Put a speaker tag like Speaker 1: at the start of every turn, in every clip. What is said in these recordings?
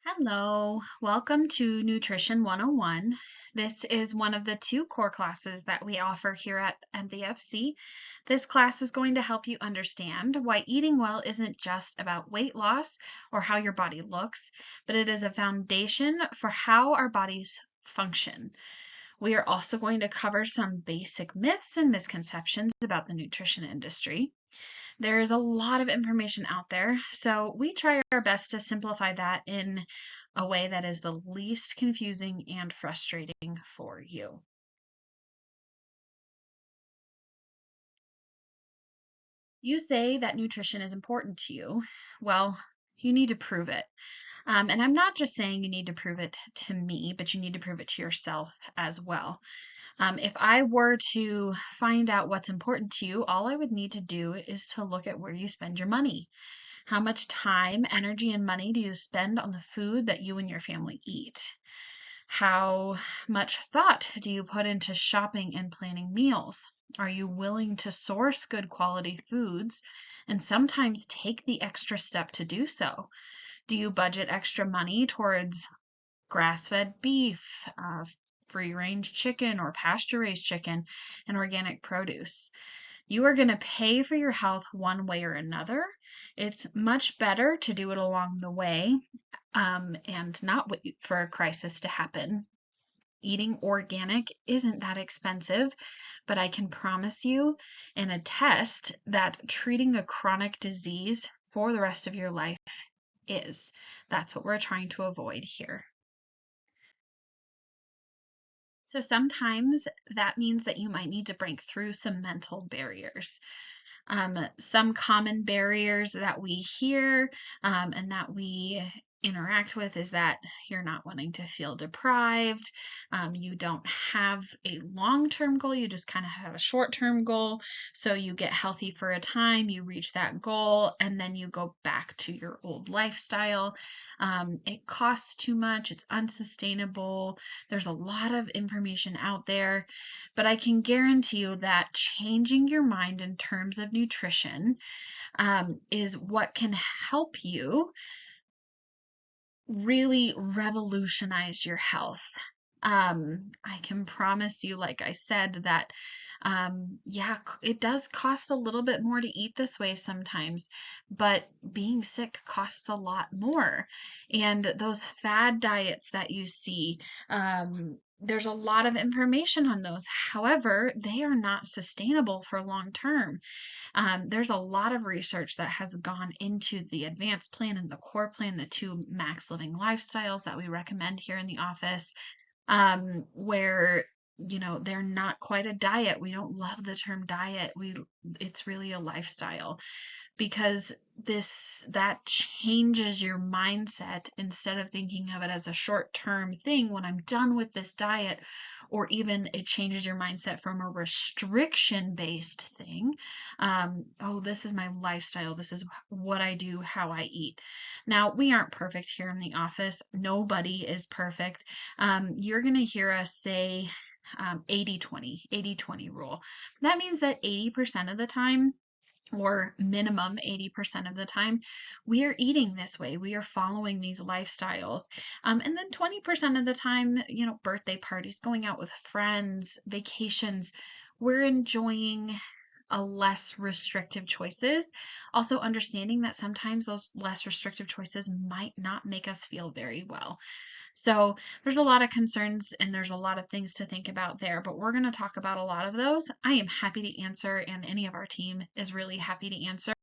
Speaker 1: Hello, welcome to Nutrition 101. This is one of the two core classes that we offer here at MVFC. This class is going to help you understand why eating well isn't just about weight loss or how your body looks, but it is a foundation for how our bodies function. We are also going to cover some basic myths and misconceptions about the nutrition industry. There is a lot of information out there, so we try our best to simplify that in a way that is the least confusing and frustrating for you. You say that nutrition is important to you. Well, you need to prove it. And I'm not just saying you need to prove it to me, but you need to prove it to yourself as well. If I were to find out what's important to you, all I would need to do is to look at where you spend your money. How much time, energy, and money do you spend on the food that you and your family eat? How much thought do you put into shopping and planning meals? Are you willing to source good quality foods and sometimes take the extra step to do so? Do you budget extra money towards grass-fed beef, free-range chicken or pasture-raised chicken, and organic produce? You are going to pay for your health one way or another. It's much better to do it along the way and not wait for a crisis to happen. Eating organic isn't that expensive, but I can promise you and attest that treating a chronic disease for the rest of your life is. That's what we're trying to avoid here. So sometimes that means that you might need to break through some mental barriers. Some common barriers that we hear and that we interact with is that you're not wanting to feel deprived. You don't have a long-term goal, you just kind of have a short-term goal. So you get healthy for a time, you reach that goal, and then you go back to your old lifestyle. It costs too much, it's unsustainable. There's a lot of information out there, but I can guarantee you that changing your mind in terms of nutrition is what can help you really revolutionize your health. I can promise you, like I said, that yeah, it does cost a little bit more to eat this way sometimes, but being sick costs a lot more. And those fad diets that you see, there's a lot of information on those. However, they are not sustainable for long term. There's a lot of research that has gone into the advanced plan and the core plan, the two MaxLiving lifestyles that we recommend here in the office, where they're not quite a diet. We don't love the term diet. It's really a lifestyle because that changes your mindset instead of thinking of it as a short-term thing when I'm done with this diet, or even it changes your mindset from a restriction-based thing. Oh, this is my lifestyle. This is what I do, how I eat. Now, we aren't perfect here in the office. Nobody is perfect. You're going to hear us say 80-20, 80-20 rule. That means that 80% of the time, or minimum 80% of the time, we are eating this way. We are following these lifestyles. And then 20% of the time, birthday parties, going out with friends, vacations, we're enjoying a less restrictive choices. Also understanding that sometimes those less restrictive choices might not make us feel very well. So there's a lot of concerns and there's a lot of things to think about there, but we're going to talk about a lot of those. I am happy to answer, and any of our team is really happy to answer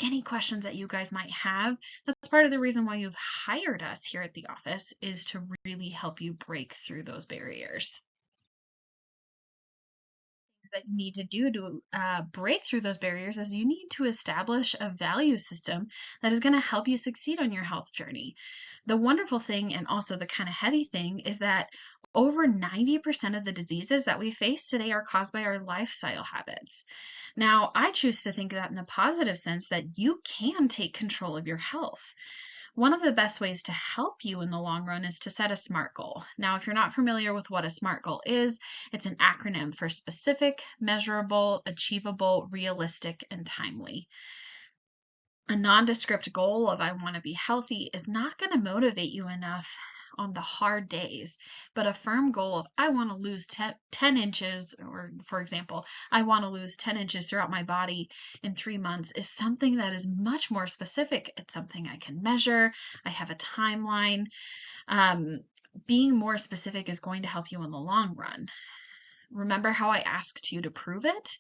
Speaker 1: any questions that you guys might have. That's part of the reason why you've hired us here at the office, is to really help you break through those barriers. That you need to do to break through those barriers is you need to establish a value system that is going to help you succeed on your health journey. The wonderful thing, and also the kind of heavy thing, is that over 90% of the diseases that we face today are caused by our lifestyle habits. Now, I choose to think of that in the positive sense, that you can take control of your health. One of the best ways to help you in the long run is to set a SMART goal. Now, if you're not familiar with what a SMART goal is, it's an acronym for specific, measurable, achievable, realistic, and timely. A nondescript goal of I want to be healthy is not going to motivate you enough on the hard days, but a firm goal of I want to lose 10 inches, or for example, I want to lose 10 inches throughout my body in 3 months is something that is much more specific. It's something I can measure. I have a timeline. Um, Being more specific is going to help you in the long run. Remember how I asked you to prove it?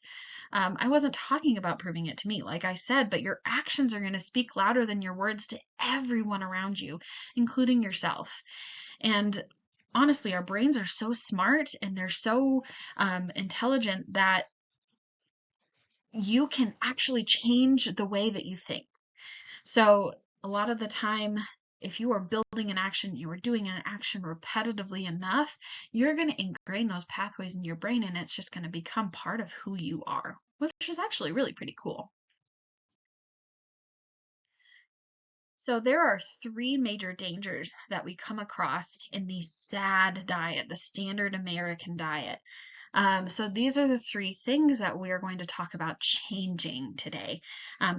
Speaker 1: I wasn't talking about proving it to me, like I said, but your actions are going to speak louder than your words to everyone around you, including yourself. And honestly, our brains are so smart and they're so intelligent that you can actually change the way that you think. So a lot of the time, if you are building an action, you are doing an action repetitively enough, you're going to ingrain those pathways in your brain and it's just going to become part of who you are, which is actually really pretty cool. So there are three major dangers that we come across in the SAD diet, the standard American diet. So these are the three things that we are going to talk about changing today.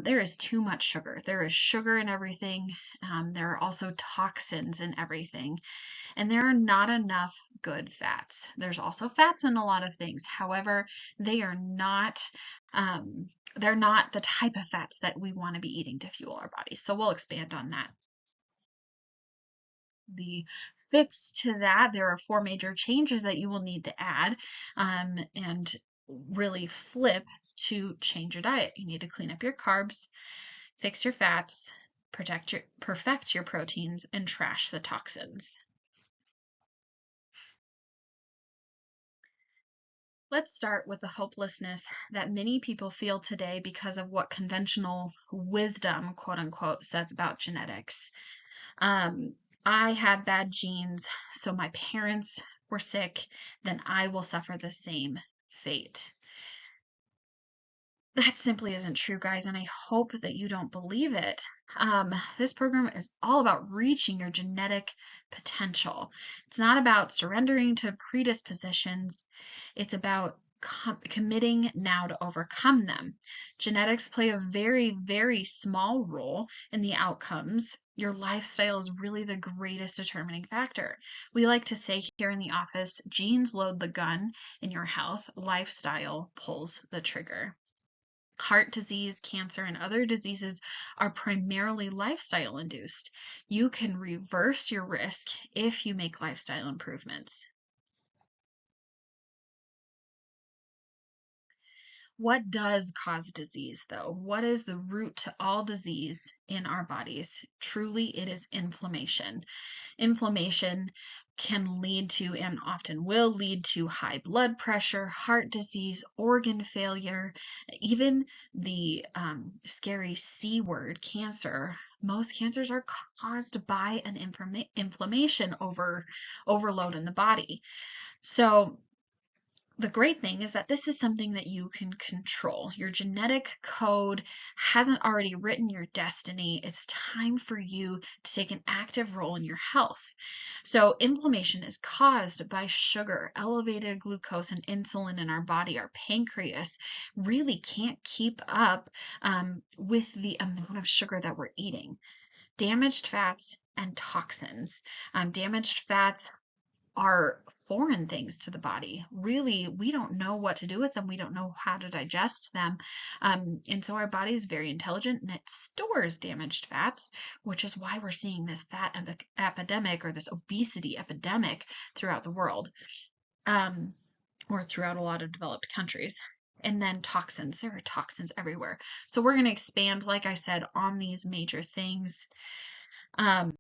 Speaker 1: There is too much sugar. There is sugar in everything. There are also toxins in everything. And there are not enough good fats. There's also fats in a lot of things. However, they are not they're not the type of fats that we want to be eating to fuel our bodies. So we'll expand on that. The fix to that, there are four major changes that you will need to add and really flip to change your diet. You need to clean up your carbs, fix your fats, perfect your proteins, and trash the toxins. Let's start with the hopelessness that many people feel today because of what conventional wisdom, quote unquote, says about genetics. I have bad genes, so my parents were sick, then I will suffer the same fate. That simply isn't true, guys, and I hope that you don't believe it. This program is all about reaching your genetic potential. It's not about surrendering to predispositions. It's about committing now to overcome them. Genetics play a very, very small role in the outcomes. Your lifestyle is really the greatest determining factor. We like to say here in the office, genes load the gun in your health, lifestyle pulls the trigger. Heart disease, cancer, and other diseases are primarily lifestyle induced. You can reverse your risk if you make lifestyle improvements. What does cause disease, though? What is the root to all disease in our bodies? Truly, it is inflammation. Inflammation can lead to, and often will lead to, high blood pressure, heart disease, organ failure, even the scary C word, cancer. Most cancers are caused by an inflammation overload in the body. So the great thing is that this is something that you can control. Your genetic code hasn't already written your destiny. It's time for you to take an active role in your health. So inflammation is caused by sugar, elevated glucose and insulin in our body. Our pancreas really can't keep up with the amount of sugar that we're eating. Damaged fats and toxins. Damaged fats are foreign things to the body. Really, we don't know what to do with them. We don't know how to digest them. And so our body is very intelligent and it stores damaged fats, which is why we're seeing this fat epidemic or this obesity epidemic throughout the world, or throughout a lot of developed countries. And then toxins. There are toxins everywhere. So we're going to expand, like I said, on these major things. But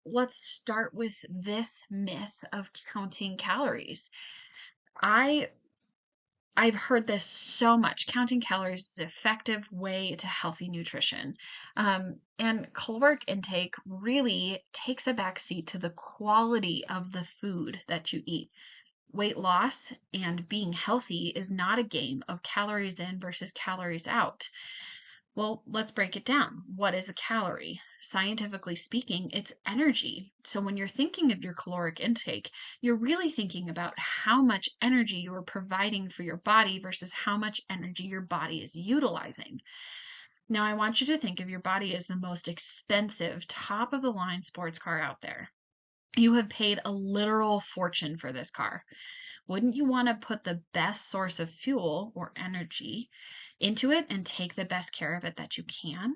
Speaker 1: let's start with this myth of counting calories. I've heard this so much. Counting calories is an effective way to healthy nutrition. And caloric intake really takes a backseat to the quality of the food that you eat. Weight loss and being healthy is not a game of calories in versus calories out. Well, let's break it down. What is a calorie? Scientifically speaking, it's energy. So when you're thinking of your caloric intake, you're really thinking about how much energy you are providing for your body versus how much energy your body is utilizing. Now, I want you to think of your body as the most expensive, top of the line sports car out there. You have paid a literal fortune for this car. Wouldn't you want to put the best source of fuel or energy into it and take the best care of it that you can?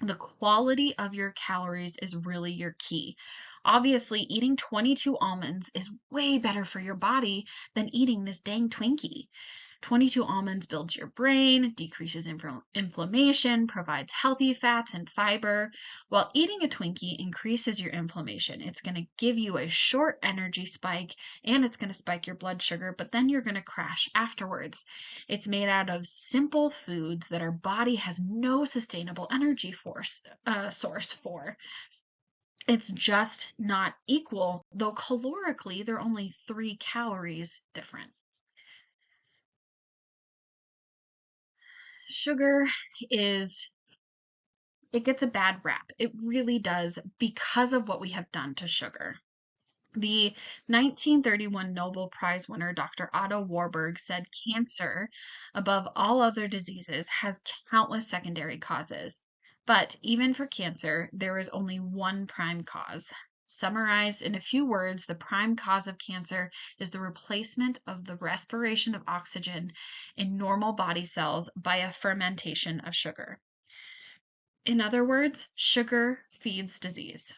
Speaker 1: The quality of your calories is really your key. Obviously, eating 22 almonds is way better for your body than eating this dang Twinkie. 22 almonds builds your brain, decreases inflammation, provides healthy fats and fiber, while eating a Twinkie increases your inflammation. It's going to give you a short energy spike and it's going to spike your blood sugar, but then you're going to crash afterwards. It's made out of simple foods that our body has no sustainable energy source for. It's just not equal, though calorically they're only 3 calories different. Sugar it gets a bad rap. It really does because of what we have done to sugar. The 1931 Nobel Prize winner, Dr. Otto Warburg, said cancer, above all other diseases, has countless secondary causes. But even for cancer, there is only one prime cause. Summarized in a few words, the prime cause of cancer is the replacement of the respiration of oxygen in normal body cells by a fermentation of sugar. In other words, sugar feeds disease.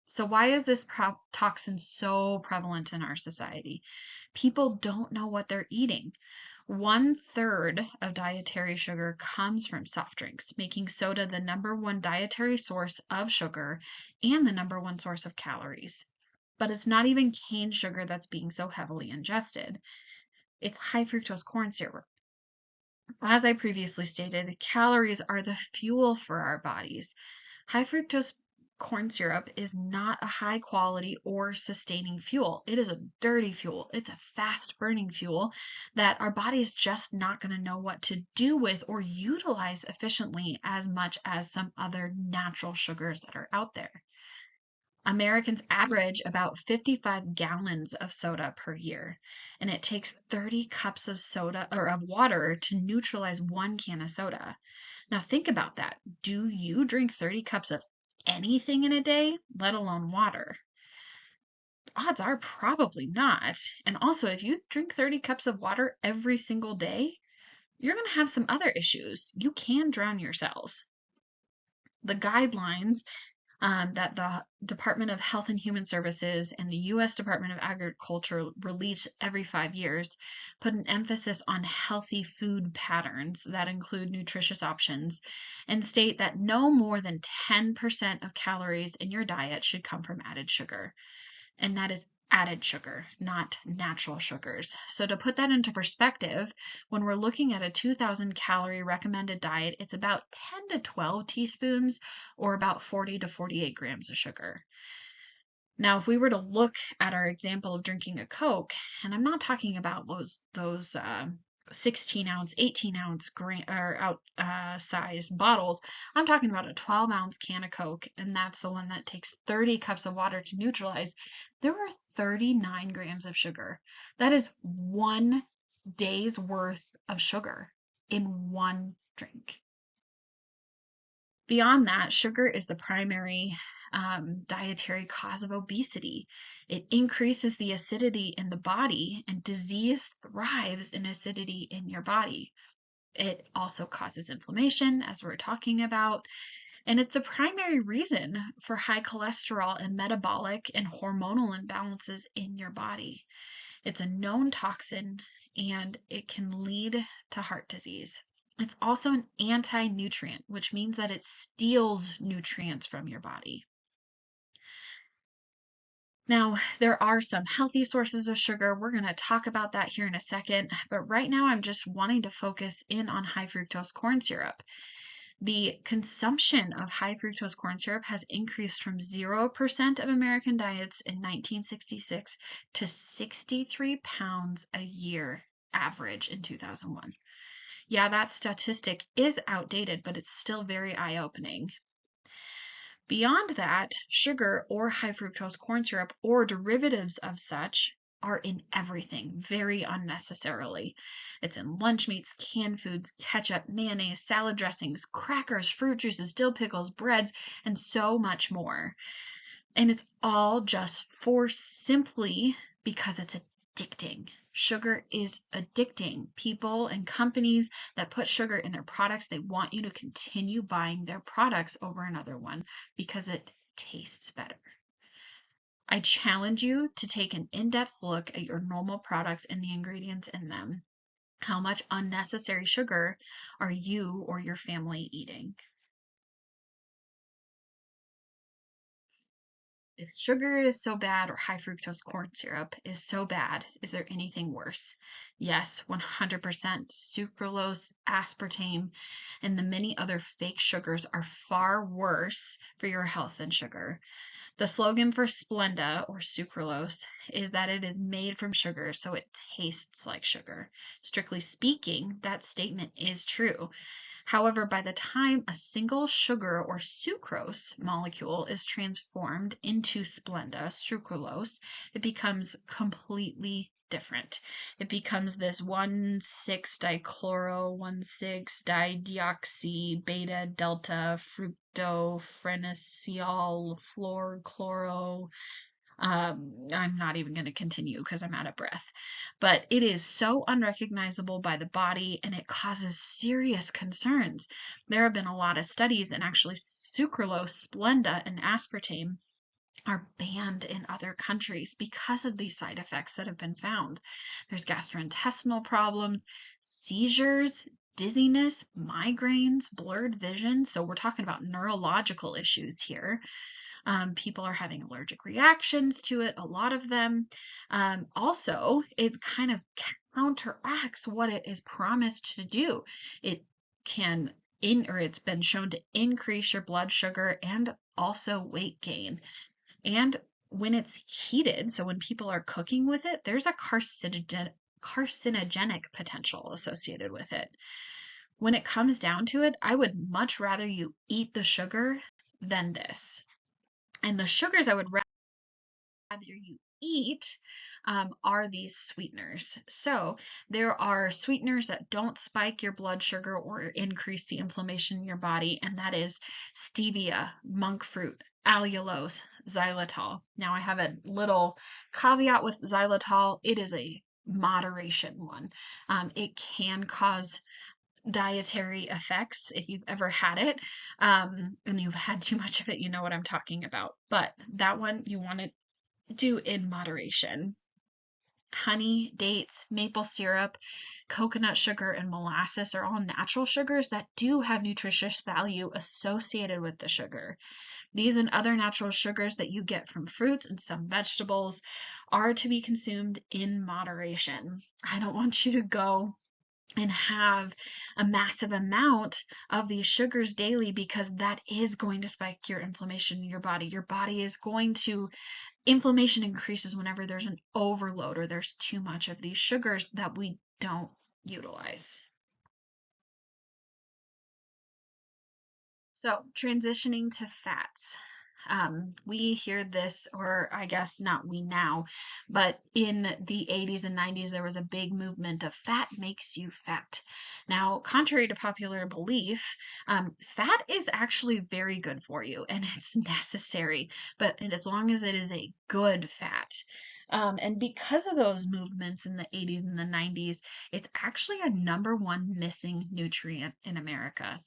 Speaker 1: So why is this toxin so prevalent in our society? People don't know what they're eating. 1/3 of dietary sugar comes from soft drinks, making soda the #1 dietary source of sugar and the #1 source of calories. But it's not even cane sugar that's being so heavily ingested. It's high fructose corn syrup. As I previously stated, calories are the fuel for our bodies. High fructose corn syrup is not a high quality or sustaining fuel. It is a dirty fuel. It's a fast burning fuel that our body is just not going to know what to do with or utilize efficiently as much as some other natural sugars that are out there. Americans average about 55 gallons of soda per year, and it takes 30 cups of soda or of water to neutralize 1 can of soda. Now think about that. Do you drink 30 cups of anything in a day, let alone water? Odds are probably not. And also, if you drink 30 cups of water every single day, you're going to have some other issues. You can drown your cells. The guidelines that the Department of Health and Human Services and the U.S. Department of Agriculture release every 5 years put an emphasis on healthy food patterns that include nutritious options and state that no more than 10% of calories in your diet should come from added sugar. And that is added sugar, not natural sugars. So to put that into perspective, when we're looking at a 2,000 calorie recommended diet, it's about 10 to 12 teaspoons or about 40 to 48 grams of sugar. Now, if we were to look at our example of drinking a Coke, and I'm not talking about those 16-ounce, 18-ounce size bottles. I'm talking about a 12-ounce can of Coke, and that's the one that takes 30 cups of water to neutralize. There are 39 grams of sugar. That is 1 day's worth of sugar in one drink. Beyond that, sugar is the primary dietary cause of obesity. It increases the acidity in the body, and disease thrives in acidity in your body. It also causes inflammation, as we're talking about, and it's the primary reason for high cholesterol and metabolic and hormonal imbalances in your body. It's a known toxin, and it can lead to heart disease. It's also an anti-nutrient, which means that it steals nutrients from your body. Now, there are some healthy sources of sugar. We're going to talk about that here in a second, but right now I'm just wanting to focus in on high fructose corn syrup. The consumption of high fructose corn syrup has increased from 0% of American diets in 1966 to 63 pounds a year average in 2001. Yeah, that statistic is outdated, but it's still very eye-opening. Beyond that, sugar or high fructose corn syrup or derivatives of such are in everything very unnecessarily. It's in lunch meats, canned foods, ketchup, mayonnaise, salad dressings, crackers, fruit juices, dill pickles, breads, and so much more. And it's all just for simply because it's addicting. Sugar is addicting. People and companies that put sugar in their products, they want you to continue buying their products over another one because it tastes better. I challenge you to take an in-depth look at your normal products and the ingredients in them. How much unnecessary sugar are you or your family eating? If sugar is so bad or high fructose corn syrup is so bad, is there anything worse? Yes, 100%. Sucralose, aspartame, and the many other fake sugars are far worse for your health than sugar. The slogan for Splenda or sucralose is that it is made from sugar, so it tastes like sugar. Strictly speaking, that statement is true. However, by the time a single sugar or sucrose molecule is transformed into Splenda, sucralose, it becomes completely different. It becomes this 1,6-dichloro, 1,6-dideoxy, beta, delta, fructophenol, chloro. I'm not even going to continue because I'm out of breath. But it is so unrecognizable by the body and it causes serious concerns. There have been a lot of studies, and actually, sucralose, Splenda, and aspartame are banned in other countries because of these side effects that have been found. There's gastrointestinal problems, seizures, dizziness, migraines, blurred vision. So we're talking about neurological issues here. People are having allergic reactions to it, a lot of them. Also, it kind of counteracts what it is promised to do. It can or it's been shown to increase your blood sugar and also weight gain. And when it's heated, so when people are cooking with it, there's a carcinogenic potential associated with it. When it comes down to it, I would much rather you eat the sugar than this. And the sugars I would rather you eat are these sweeteners. So there are sweeteners that don't spike your blood sugar or increase the inflammation in your body, and that is stevia, monk fruit, allulose, xylitol. Now I have a little caveat with xylitol. It is a moderation one. It can cause dietary effects if you've ever had it, and you've had too much of it, you know what I'm talking about. But that one you want to do in moderation. Honey, dates, maple syrup, coconut sugar, and molasses are all natural sugars that do have nutritious value associated with the sugar. These and other natural sugars that you get from fruits and some vegetables are to be consumed in moderation. I don't want you to go and have a massive amount of these sugars daily, because that is going to spike your inflammation in your body. Your body is going to inflammation increases whenever there's an overload or there's too much of these sugars that we don't utilize. So, transitioning to fats. We hear this, or I guess not we now, but in the 80s and 90s, there was a big movement of fat makes you fat. Now, contrary to popular belief, fat is actually very good for you and it's necessary, but as long as it is a good fat. And because of those movements in the 80s and the 90s, it's actually a #1 missing nutrient in America.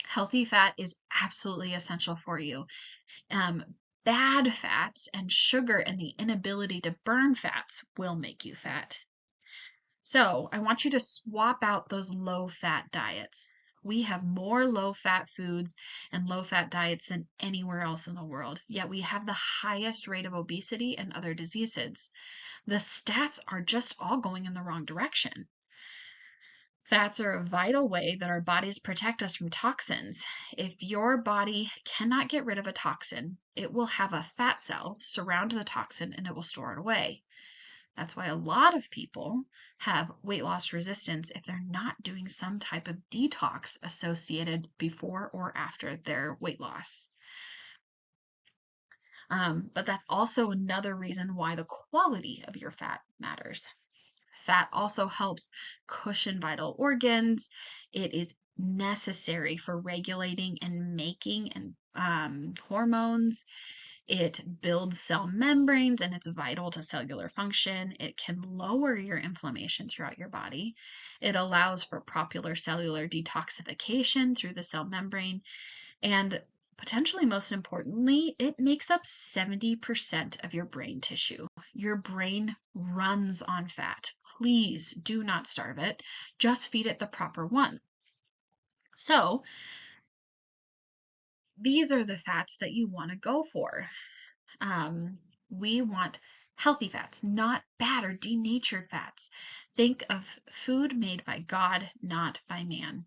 Speaker 1: Healthy fat is absolutely essential for you. Um, Bad fats and sugar and the inability to burn fats will make you fat. So I want you to swap out those low-fat diets. We have more low-fat foods and low-fat diets than anywhere else in the world, yet we have the highest rate of obesity and other diseases. The stats are just all going in the wrong direction. Fats are a vital way that our bodies protect us from toxins. If your body cannot get rid of a toxin, it will have a fat cell surround the toxin and it will store it away. That's why a lot of people have weight loss resistance if they're not doing some type of detox associated before or after their weight loss. But that's also another reason why the quality of your fat matters. Fat also helps cushion vital organs. It is necessary for regulating and making and hormones. It builds cell membranes and it's vital to cellular function. It can lower your inflammation throughout your body. It allows for proper cellular detoxification through the cell membrane. And potentially most importantly, it makes up 70% of your brain tissue. Your brain runs on fat. Please do not starve it. Just feed it the proper one. So these are the fats that you want to go for. We want healthy fats, not bad or denatured fats. Think of food made by God, not by man.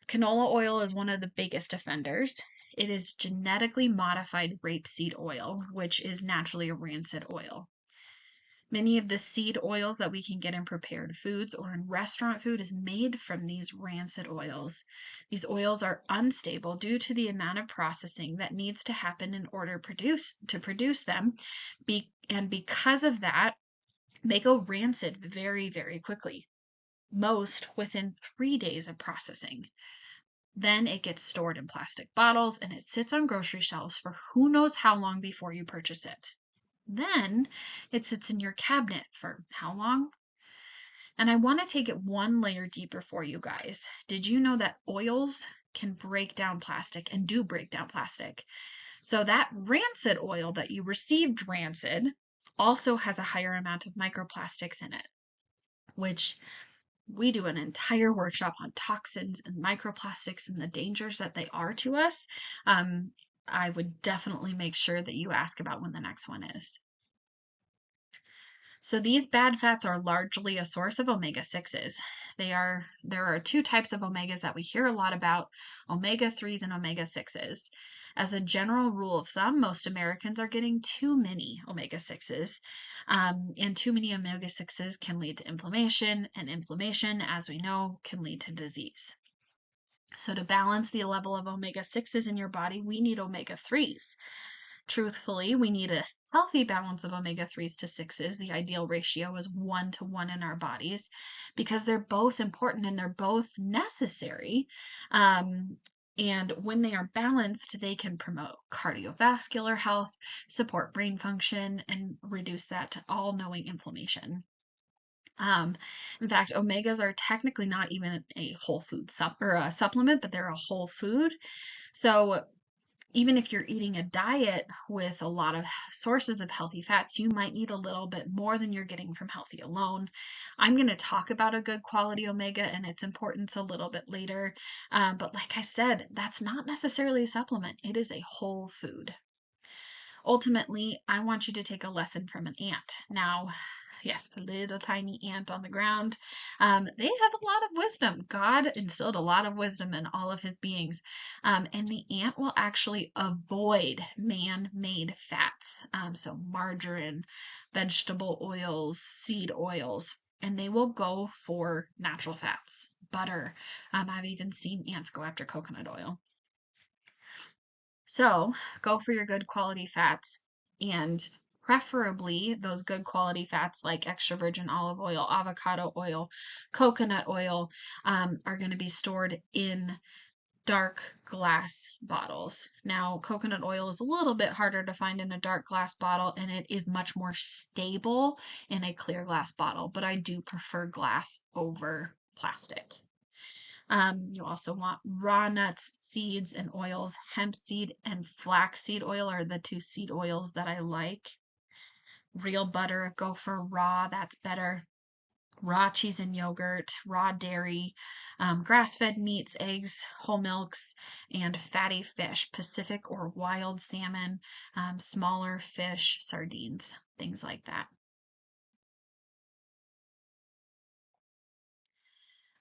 Speaker 1: Canola oil is one of the biggest offenders. It is genetically modified rapeseed oil, which is naturally a rancid oil. Many of the seed oils that we can get in prepared foods or in restaurant food is made from these rancid oils. These oils are unstable due to the amount of processing that needs to happen in order to produce them. And because of that, they go rancid very, very quickly, most within 3 days of processing. Then it gets stored in plastic bottles and it sits on grocery shelves for who knows how long before you purchase it. Then it sits in your cabinet for how long? And I want to take it one layer deeper for you guys. Did you know that oils can break down plastic and do break down plastic? So that rancid oil that you received rancid also has a higher amount of microplastics in it, which we do an entire workshop on toxins and microplastics and the dangers that they are to us. I would definitely make sure that you ask about when the next one is. So these bad fats are largely a source of omega-6s. There are two types of omegas that we hear a lot about, omega-3s and omega-6s. As a general rule of thumb, most Americans are getting too many omega-6s, and too many omega-6s can lead to inflammation, and inflammation, as we know, can lead to disease. So to balance the level of omega-6s in your body, we need omega-3s. Truthfully, we need a healthy balance of omega-3s to 6s. The ideal ratio is 1 to 1 in our bodies because they're both important and they're both necessary. And when they are balanced, they can promote cardiovascular health, support brain function, and reduce that all-knowing inflammation. In fact, omegas are technically not even a whole food supplement, but they're a whole food. So even if you're eating a diet with a lot of sources of healthy fats, you might need a little bit more than you're getting from healthy alone. I'm going to talk about a good quality omega and its importance a little bit later. But like I said, that's not necessarily a supplement. It is a whole food. Ultimately, I want you to take a lesson from an ant. Now, yes, the little tiny ant on the ground. They have a lot of wisdom. God instilled a lot of wisdom in all of his beings. And the ant will actually avoid man-made fats. So margarine, vegetable oils, seed oils, and they will go for natural fats, butter. I've even seen ants go after coconut oil. So go for your good quality fats, and preferably those good quality fats like extra virgin olive oil, avocado oil, coconut oil are going to be stored in dark glass bottles. Now, coconut oil is a little bit harder to find in a dark glass bottle, and it is much more stable in a clear glass bottle, but I do prefer glass over plastic. You also want raw nuts, seeds, and oils. Hemp seed and flaxseed oil are the two seed oils that I like. Real butter, go for raw, that's better. Raw cheese and yogurt, raw dairy, grass-fed meats, eggs, whole milks, and fatty fish, Pacific or wild salmon, smaller fish, sardines, things like that.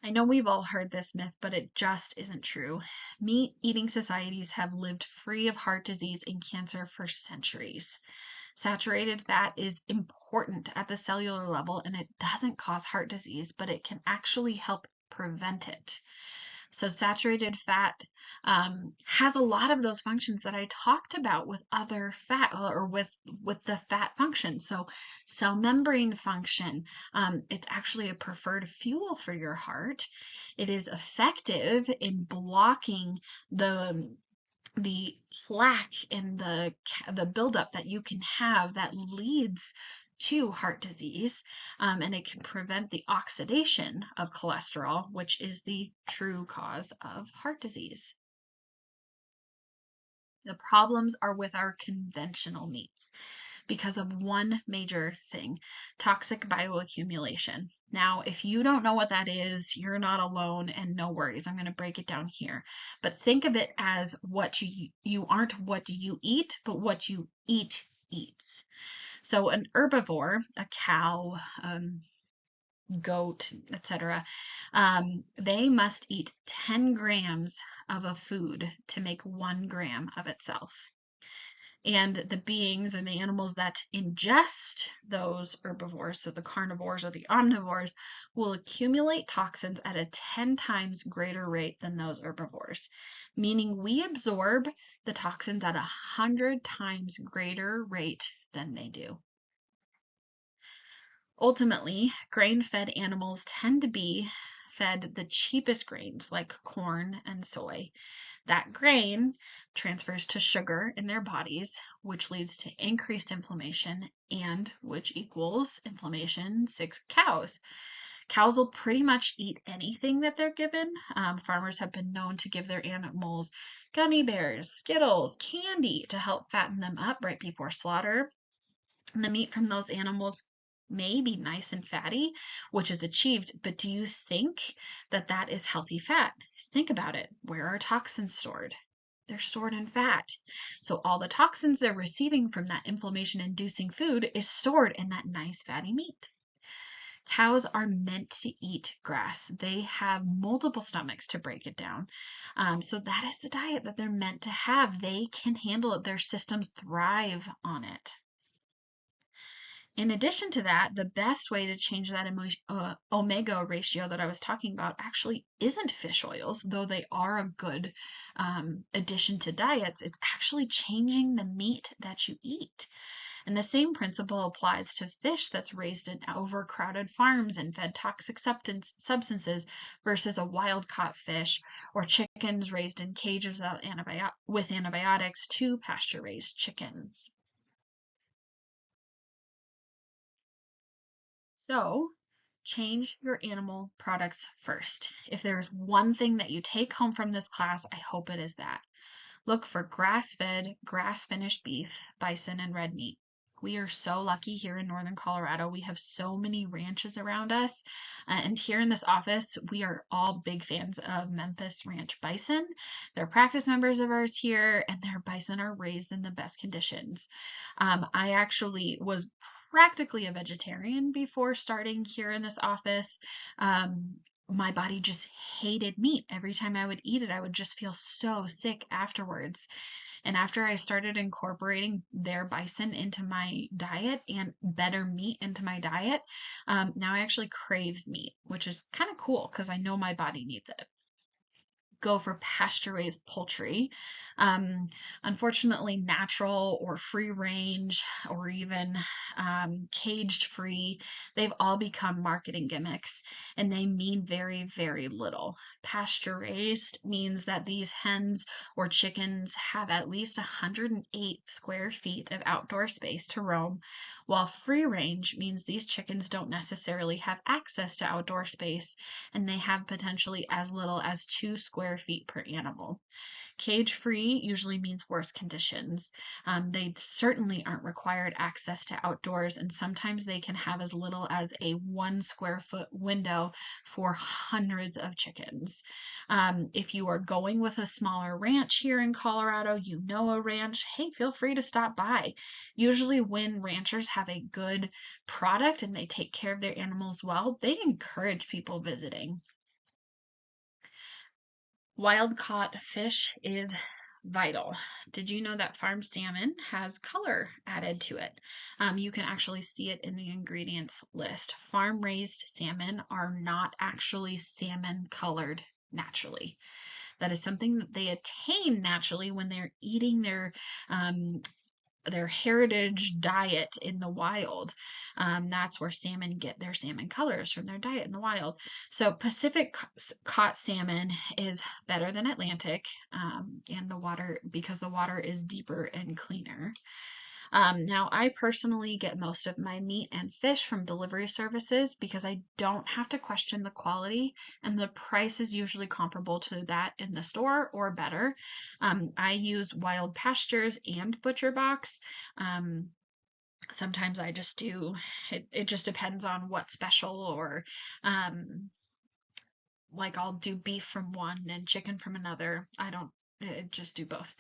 Speaker 1: I know we've all heard this myth, but it just isn't true. Meat eating societies have lived free of heart disease and cancer for centuries. Saturated fat is important at the cellular level and it doesn't cause heart disease, but it can actually help prevent it. So saturated fat has a lot of those functions that I talked about with other fat or with the fat function. So cell membrane function, it's actually a preferred fuel for your heart. It is effective in blocking the plaque and the buildup that you can have that leads to heart disease, and it can prevent the oxidation of cholesterol, which is the true cause of heart disease. The problems are with our conventional meats because of one major thing, toxic bioaccumulation. Now, if you don't know what that is, you're not alone and no worries. I'm going to break it down here. But think of it as what you aren't what you eat, but what you eat eats. So an herbivore, a cow, goat, etc., they must eat 10 grams of a food to make 1 gram of itself. And the beings or the animals that ingest those herbivores, so the carnivores or the omnivores, will accumulate toxins at a 10 times greater rate than those herbivores, meaning we absorb the toxins at 100 times greater rate than they do. Ultimately, grain-fed animals tend to be fed the cheapest grains like corn and soy. That grain transfers to sugar in their bodies, which leads to increased inflammation and which equals inflammation, sick cows. Cows will pretty much eat anything that they're given. Farmers have been known to give their animals gummy bears, Skittles, candy to help fatten them up right before slaughter. And the meat from those animals may be nice and fatty, which is achieved, but do you think that that is healthy fat? Think about it. Where are toxins stored? They're stored in fat. So all the toxins they're receiving from that inflammation-inducing food is stored in that nice fatty meat. Cows are meant to eat grass. They have multiple stomachs to break it down. So that is the diet that they're meant to have. They can handle it. Their systems thrive on it. In addition to that, the best way to change that omega ratio that I was talking about actually isn't fish oils, though they are a good addition to diets. It's actually changing the meat that you eat. And the same principle applies to fish that's raised in overcrowded farms and fed toxic substances versus a wild-caught fish, or chickens raised in cages with antibiotics to pasture-raised chickens. So, change your animal products first. If there's one thing that you take home from this class, I hope it is that. Look for grass-fed, grass-finished beef, bison, and red meat. We are so lucky here in northern Colorado. We have so many ranches around us. And here in this office, we are all big fans of Memphis Ranch bison. They're practice members of ours here, and their bison are raised in the best conditions. I actually was practically a vegetarian before starting here in this office. My body just hated meat. Every time I would eat it, I would just feel so sick afterwards. And after I started incorporating their bison into my diet and better meat into my diet, now I actually crave meat, which is kind of cool because I know my body needs it. Go for pasture-raised poultry. Unfortunately, natural or free range or even caged-free, they've all become marketing gimmicks and they mean very, very little. Pasture-raised means that these hens or chickens have at least 108 square feet of outdoor space to roam, while free range means these chickens don't necessarily have access to outdoor space and they have potentially as little as 2 square feet per animal. Cage-free usually means worse conditions. They certainly aren't required access to outdoors, and sometimes they can have as little as a 1 square foot window for hundreds of chickens. If you are going with a smaller ranch here in Colorado, you know a ranch, hey, feel free to stop by. Usually when ranchers have a good product and they take care of their animals well, they encourage people visiting. Wild caught fish is vital. Did you know that farmed salmon has color added to it? You can actually see it in the ingredients list. Farm-raised salmon are not actually salmon colored naturally. That is something that they attain naturally when they're eating their heritage diet in the wild. That's where salmon get their salmon colors, from their diet in the wild. So Pacific caught salmon is better than Atlantic, and the water, because the water is deeper and cleaner. Now, I personally get most of my meat and fish from delivery services because I don't have to question the quality, and the price is usually comparable to that in the store or better. I use Wild Pastures and Butcher Box. Sometimes I just do, it just depends on what's special, or like I'll do beef from one and chicken from another. I don't just do both.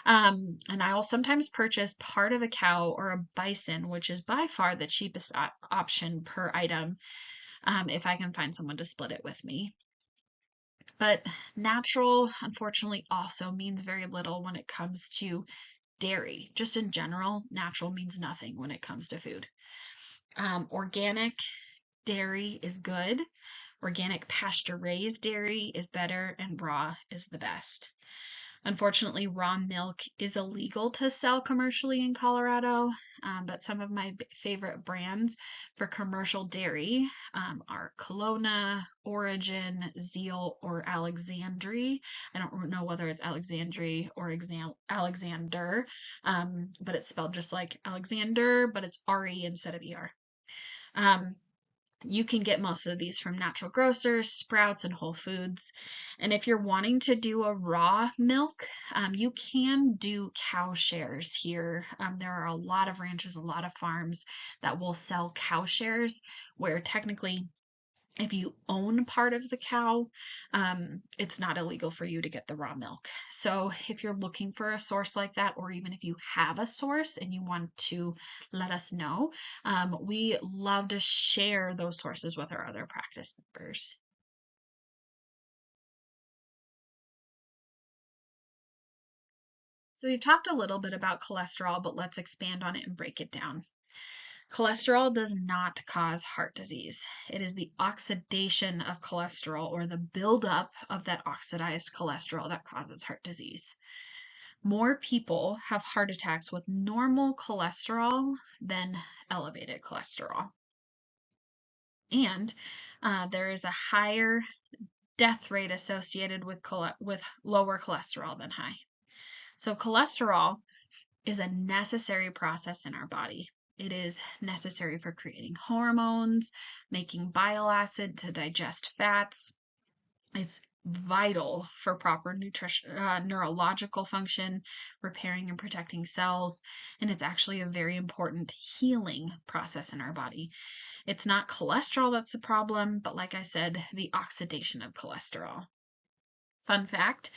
Speaker 1: And I will sometimes purchase part of a cow or a bison, which is by far the cheapest option per item, if I can find someone to split it with me. But natural, unfortunately, also means very little when it comes to dairy. Just in general, natural means nothing when it comes to food. Organic dairy is good. Organic pasture-raised dairy is better, and raw is the best. Unfortunately, raw milk is illegal to sell commercially in Colorado, but some of my favorite brands for commercial dairy are Kelowna, Origin, Zeal, or Alexandrie. I don't know whether it's Alexandrie or Alexander, but it's spelled just like Alexander, but it's R-E instead of E-R. You can get most of these from natural grocers, Sprouts, and Whole Foods. And if you're wanting to do a raw milk, you can do cow shares here. There are a lot of ranches, a lot of farms that will sell cow shares, where technically, if you own part of the cow, it's not illegal for you to get the raw milk. So if you're looking for a source like that, or even if you have a source and you want to let us know, we love to share those sources with our other practice members. So we've talked a little bit about cholesterol, but let's expand on it and break it down. Cholesterol does not cause heart disease. It is the oxidation of cholesterol, or the buildup of that oxidized cholesterol, that causes heart disease. More people have heart attacks with normal cholesterol than elevated cholesterol. And there is a higher death rate associated with lower cholesterol than high. So cholesterol is a necessary process in our body. It is necessary for creating hormones, making bile acid to digest fats. It's vital for proper nutrition, neurological function, repairing and protecting cells, and it's actually a very important healing process in our body. It's not cholesterol that's the problem, but like I said, the oxidation of cholesterol. Fun fact,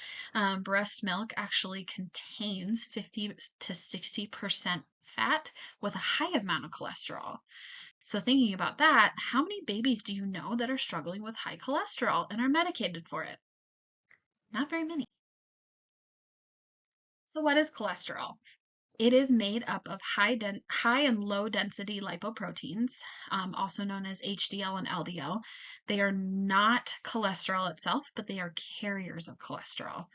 Speaker 1: breast milk actually contains 50 to 60% fat with a high amount of cholesterol. So thinking about that, how many babies do you know that are struggling with high cholesterol and are medicated for it? Not very many. So what is cholesterol? It is made up of high and low density lipoproteins, also known as HDL and LDL. They are not cholesterol itself, but they are carriers of cholesterol.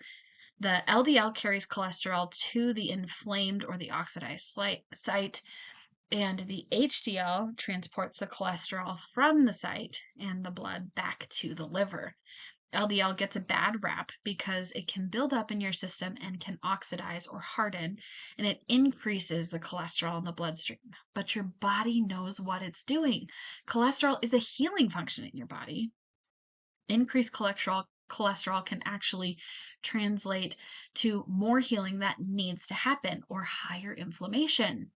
Speaker 1: The LDL carries cholesterol to the inflamed or the oxidized site, and the HDL transports the cholesterol from the site and the blood back to the liver. LDL gets a bad rap because it can build up in your system and can oxidize or harden, and it increases the cholesterol in the bloodstream. But your body knows what it's doing. Cholesterol is a healing function in your body. Increased cholesterol can actually translate to more healing that needs to happen, or higher inflammation.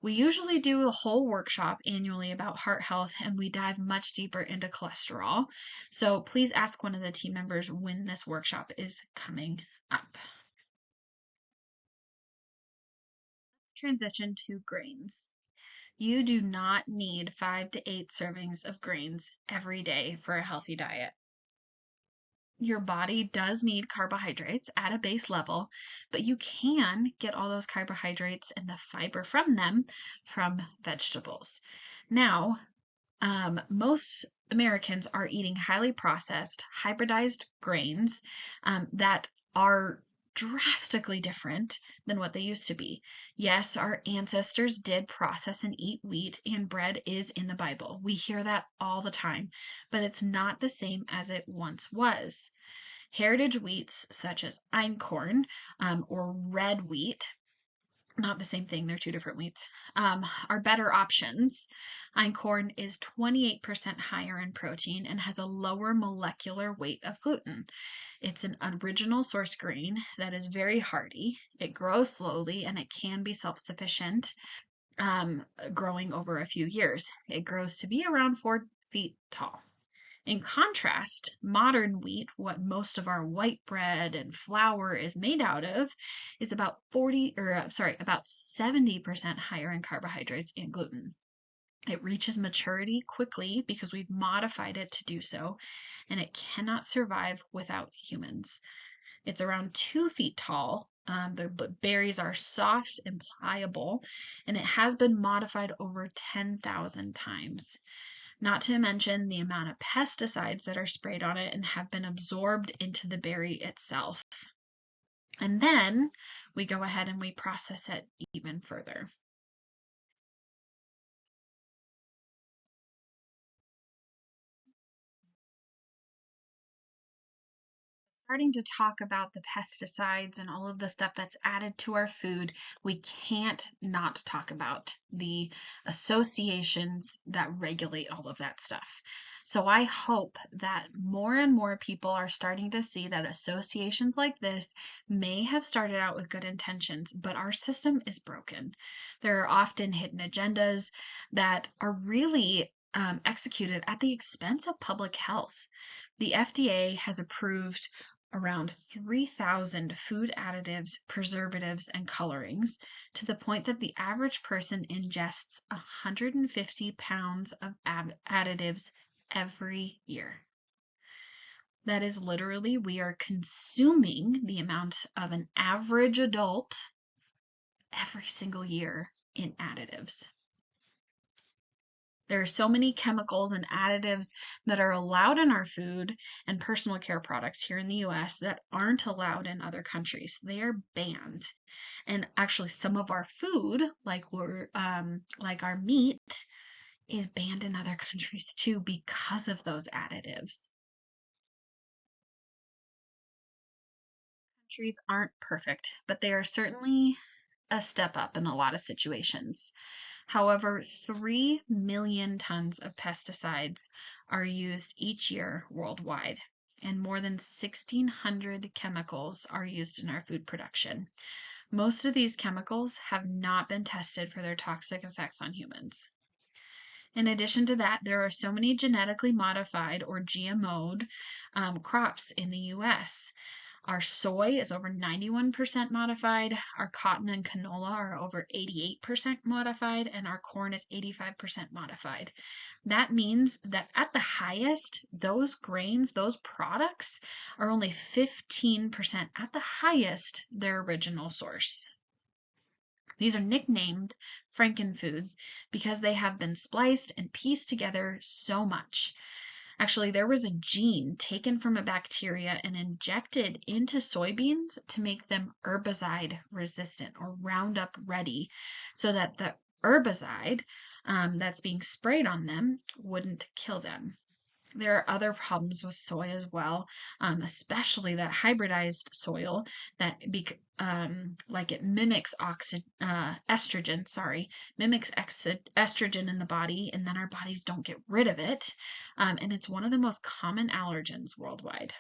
Speaker 1: We usually do a whole workshop annually about heart health, and we dive much deeper into cholesterol. So please ask one of the team members when this workshop is coming up. Transition to grains. You do not need 5 to 8 servings of grains every day for a healthy diet. your body does need carbohydrates at a base level, but you can get all those carbohydrates and the fiber from them from vegetables. Now, most Americans are eating highly processed, hybridized grains that are drastically different than what they used to be. Yes, our ancestors did process and eat wheat, and bread is in the Bible. We hear that all the time, but it's not the same as it once was. Heritage wheats such as einkorn or red wheat, not the same thing, they're two different wheats, are better options. Einkorn is 28% higher in protein and has a lower molecular weight of gluten. It's an original source grain that is very hardy. It grows slowly and it can be self-sufficient, growing over a few years. It grows to be around 4 feet tall. In contrast, modern wheat, what most of our white bread and flour is made out of, is about 70% higher in carbohydrates and gluten. It reaches maturity quickly because we've modified it to do so, and it cannot survive without humans. It's around 2 feet tall. The berries are soft and pliable, and it has been modified over 10,000 times. Not to mention the amount of pesticides that are sprayed on it and have been absorbed into the berry itself. And then we go ahead and we process it even further. Starting to talk about the pesticides and all of the stuff that's added to our food, we can't not talk about the associations that regulate all of that stuff. So I hope that more and more people are starting to see that associations like this may have started out with good intentions, but our system is broken. There are often hidden agendas that are really executed at the expense of public health. The FDA has approved around 3,000 food additives, preservatives, and colorings to the point that the average person ingests 150 pounds of additives every year. That is literally, we are consuming the amount of an average adult every single year in additives. There are so many chemicals and additives that are allowed in our food and personal care products here in the US that aren't allowed in other countries. They are banned. And actually some of our food, like our meat, is banned in other countries too because of those additives. Countries aren't perfect, but they are certainly a step up in a lot of situations. However, 3 million tons of pesticides are used each year worldwide, and more than 1,600 chemicals are used in our food production. Most of these chemicals have not been tested for their toxic effects on humans. In addition to that, there are so many genetically modified or GMO'd crops in the US. Our soy is over 91% modified, our cotton and canola are over 88% modified, and our corn is 85% modified. That means that at the highest, those grains, those products are only 15% at the highest their original source. These are nicknamed Frankenfoods because they have been spliced and pieced together so much. Actually, there was a gene taken from a bacteria and injected into soybeans to make them herbicide resistant or Roundup ready so that the herbicide that's being sprayed on them wouldn't kill them. There are other problems with soy as well, especially that hybridized soil that like it mimics estrogen, mimics estrogen in the body, and then our bodies don't get rid of it. And it's one of the most common allergens worldwide.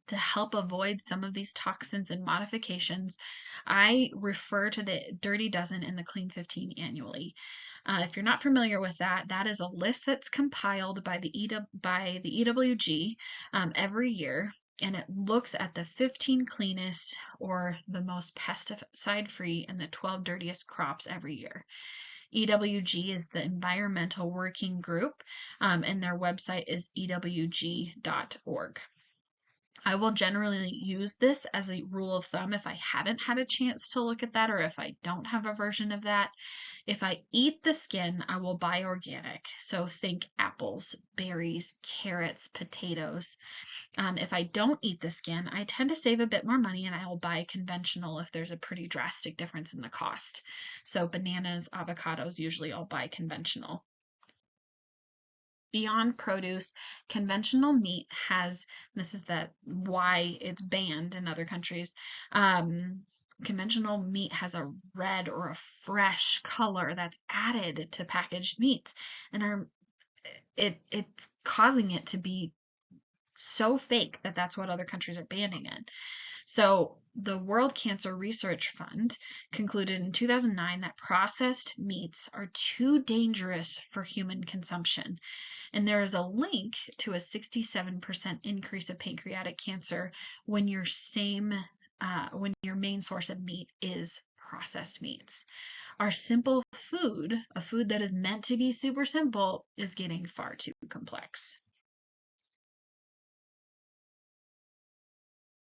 Speaker 1: To help avoid some of these toxins and modifications, I refer to the Dirty Dozen and the Clean 15 annually. If you're not familiar with that, that is a list that's compiled by the EWG every year, and it looks at the 15 cleanest or the most pesticide-free and the 12 dirtiest crops every year. EWG is the Environmental Working Group, and their website is ewg.org. I will generally use this as a rule of thumb if I haven't had a chance to look at that, or if I don't have a version of that. If I eat the skin, I will buy organic. So think apples, berries, carrots, potatoes. If I don't eat the skin, I tend to save a bit more money and I will buy conventional if there's a pretty drastic difference in the cost. So bananas, avocados, usually I'll buy conventional. Beyond produce, conventional meat has, this is why it's banned in other countries. Conventional meat has a red or a fresh color that's added to packaged meats, and it's causing it to be so fake that that's what other countries are banning it. So the World Cancer Research Fund concluded in 2009 that processed meats are too dangerous for human consumption. And there is a link to a 67% increase of pancreatic cancer when your main source of meat is processed meats. Our simple food, a food that is meant to be super simple, is getting far too complex.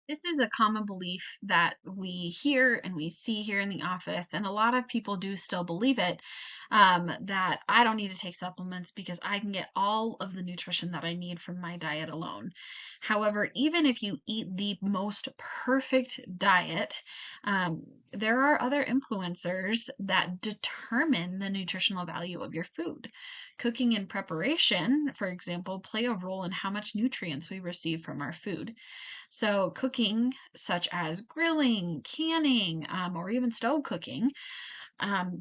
Speaker 1: This is a common belief that we hear and we see here in the office, and a lot of people do still believe it, that I don't need to take supplements because I can get all of the nutrition that I need from my diet alone. However, even if you eat the most perfect diet, there are other influencers that determine the nutritional value of your food. Cooking and preparation, for example, play a role in how much nutrients we receive from our food. So cooking, such as grilling, canning, or even stove cooking,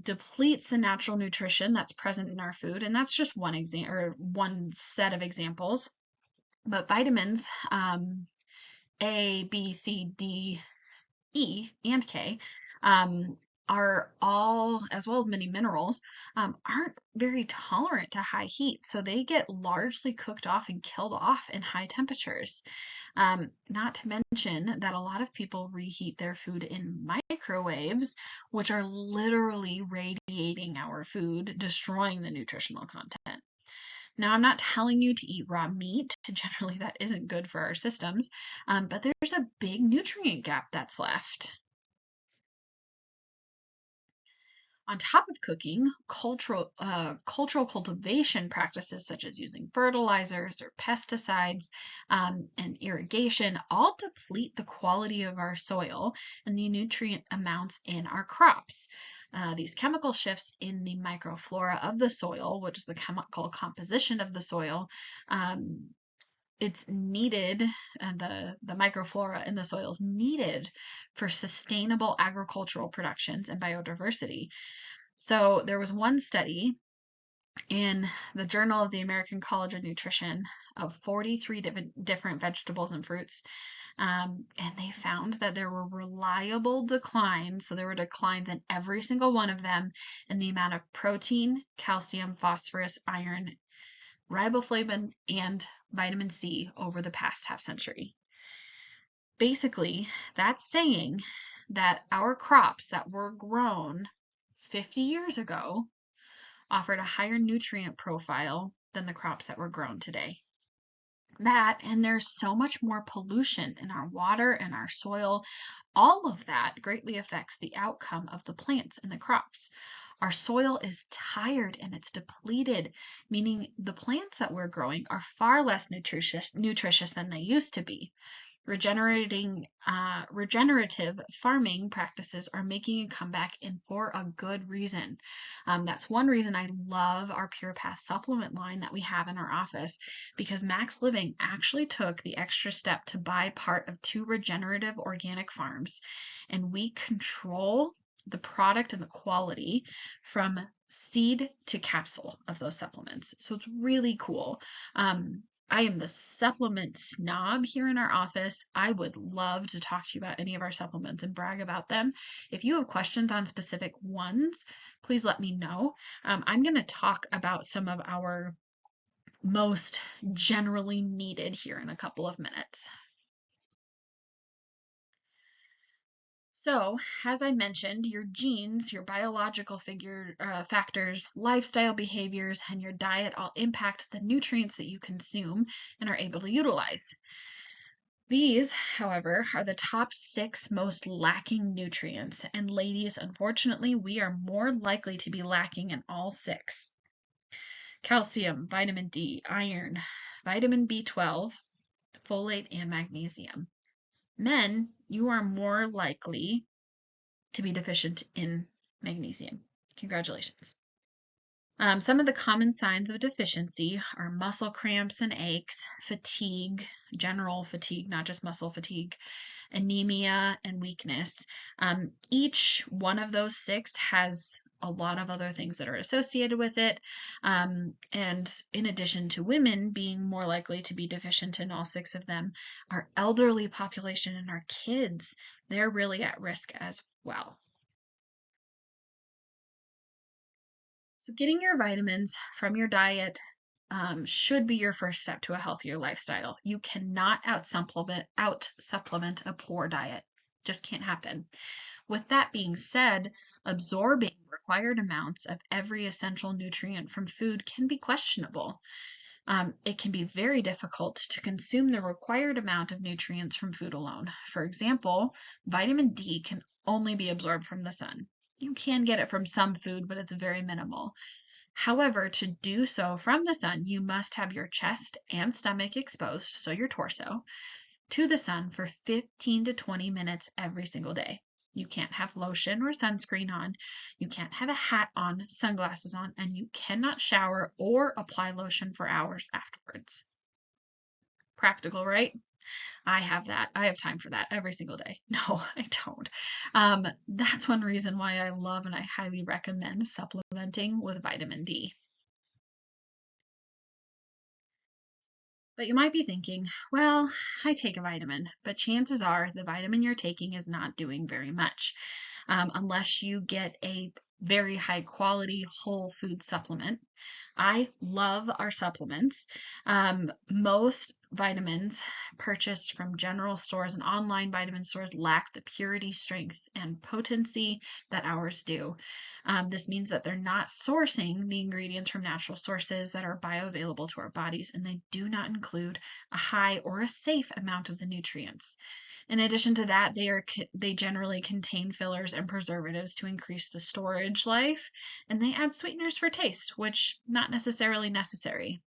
Speaker 1: depletes the natural nutrition that's present in our food, and that's just one example or one set of examples. But vitamins A, B, C, D, E, and K are all, as well as many minerals, aren't very tolerant to high heat, so they get largely cooked off and killed off in high temperatures. Not to mention that a lot of people reheat their food in microwaves, which are literally radiating our food, destroying the nutritional content. Now, I'm not telling you to eat raw meat. Generally, that isn't good for our systems, but there's a big nutrient gap that's left. On top of cooking, cultural cultivation practices such as using fertilizers or pesticides and irrigation all deplete the quality of our soil and the nutrient amounts in our crops. These chemical shifts in the microflora of the soil, which is the chemical composition of the soil, it's needed, and the microflora in the soil is needed for sustainable agricultural productions and biodiversity. So there was one study in the Journal of the American College of Nutrition of 43 different vegetables and fruits, and they found that there were reliable declines. So there were declines in every single one of them in the amount of protein, calcium, phosphorus, iron, riboflavin, and vitamin C over the past half century. Basically, that's saying that our crops that were grown 50 years ago offered a higher nutrient profile than the crops that were grown today. That, and there's so much more pollution in our water and our soil, all of that greatly affects the outcome of the plants and the crops. Our soil is tired and it's depleted, meaning the plants that we're growing are far less nutritious than they used to be. Regenerative farming practices are making a comeback, and for a good reason. That's one reason I love our Pure Path supplement line that we have in our office, because MaxLiving actually took the extra step to buy part of 2 regenerative organic farms, and we control the product and the quality from seed to capsule of those supplements. So it's really cool. I am the supplement snob here in our office. I would love to talk to you about any of our supplements and brag about them. If you have questions on specific ones, please let me know. I'm going to talk about some of our most generally needed here in a couple of minutes. So, as I mentioned, your genes, your biological factors, lifestyle behaviors, and your diet all impact the nutrients that you consume and are able to utilize. These, however, are the top 6 most lacking nutrients, and ladies, unfortunately, we are more likely to be lacking in all 6. Calcium, vitamin D, iron, vitamin B12, folate, and magnesium. Men, you are more likely to be deficient in magnesium. Congratulations. Some of the common signs of deficiency are muscle cramps and aches, fatigue, general fatigue, not just muscle fatigue, anemia, and weakness. Each one of those 6 has a lot of other things that are associated with it. And in addition to women being more likely to be deficient in all 6 of them, our elderly population and our kids, they're really at risk as well. So getting your vitamins from your diet should be your first step to a healthier lifestyle. You cannot out supplement a poor diet. Just can't happen. With that being said, absorbing required amounts of every essential nutrient from food can be questionable. It can be very difficult to consume the required amount of nutrients from food alone. For example, vitamin D can only be absorbed from the sun. You can get it from some food, but it's very minimal. However, to do so from the sun, you must have your chest and stomach exposed, so your torso, to the sun for 15 to 20 minutes every single day. You can't have lotion or sunscreen on, you can't have a hat on, sunglasses on, and you cannot shower or apply lotion for hours afterwards. Practical, right? I have that. I have time for that every single day. No, I don't. That's one reason why I love and I highly recommend supplementing with vitamin D. But you might be thinking, well, I take a vitamin, but chances are the vitamin you're taking is not doing very much, unless you get a very high quality whole food supplement. I love our supplements. Most vitamins purchased from general stores and online vitamin stores lack the purity, strength, and potency that ours do. This means that they're not sourcing the ingredients from natural sources that are bioavailable to our bodies, and they do not include a high or a safe amount of the nutrients. In addition to that, they generally contain fillers and preservatives to increase the storage life, and they add sweeteners for taste, which not necessarily necessary.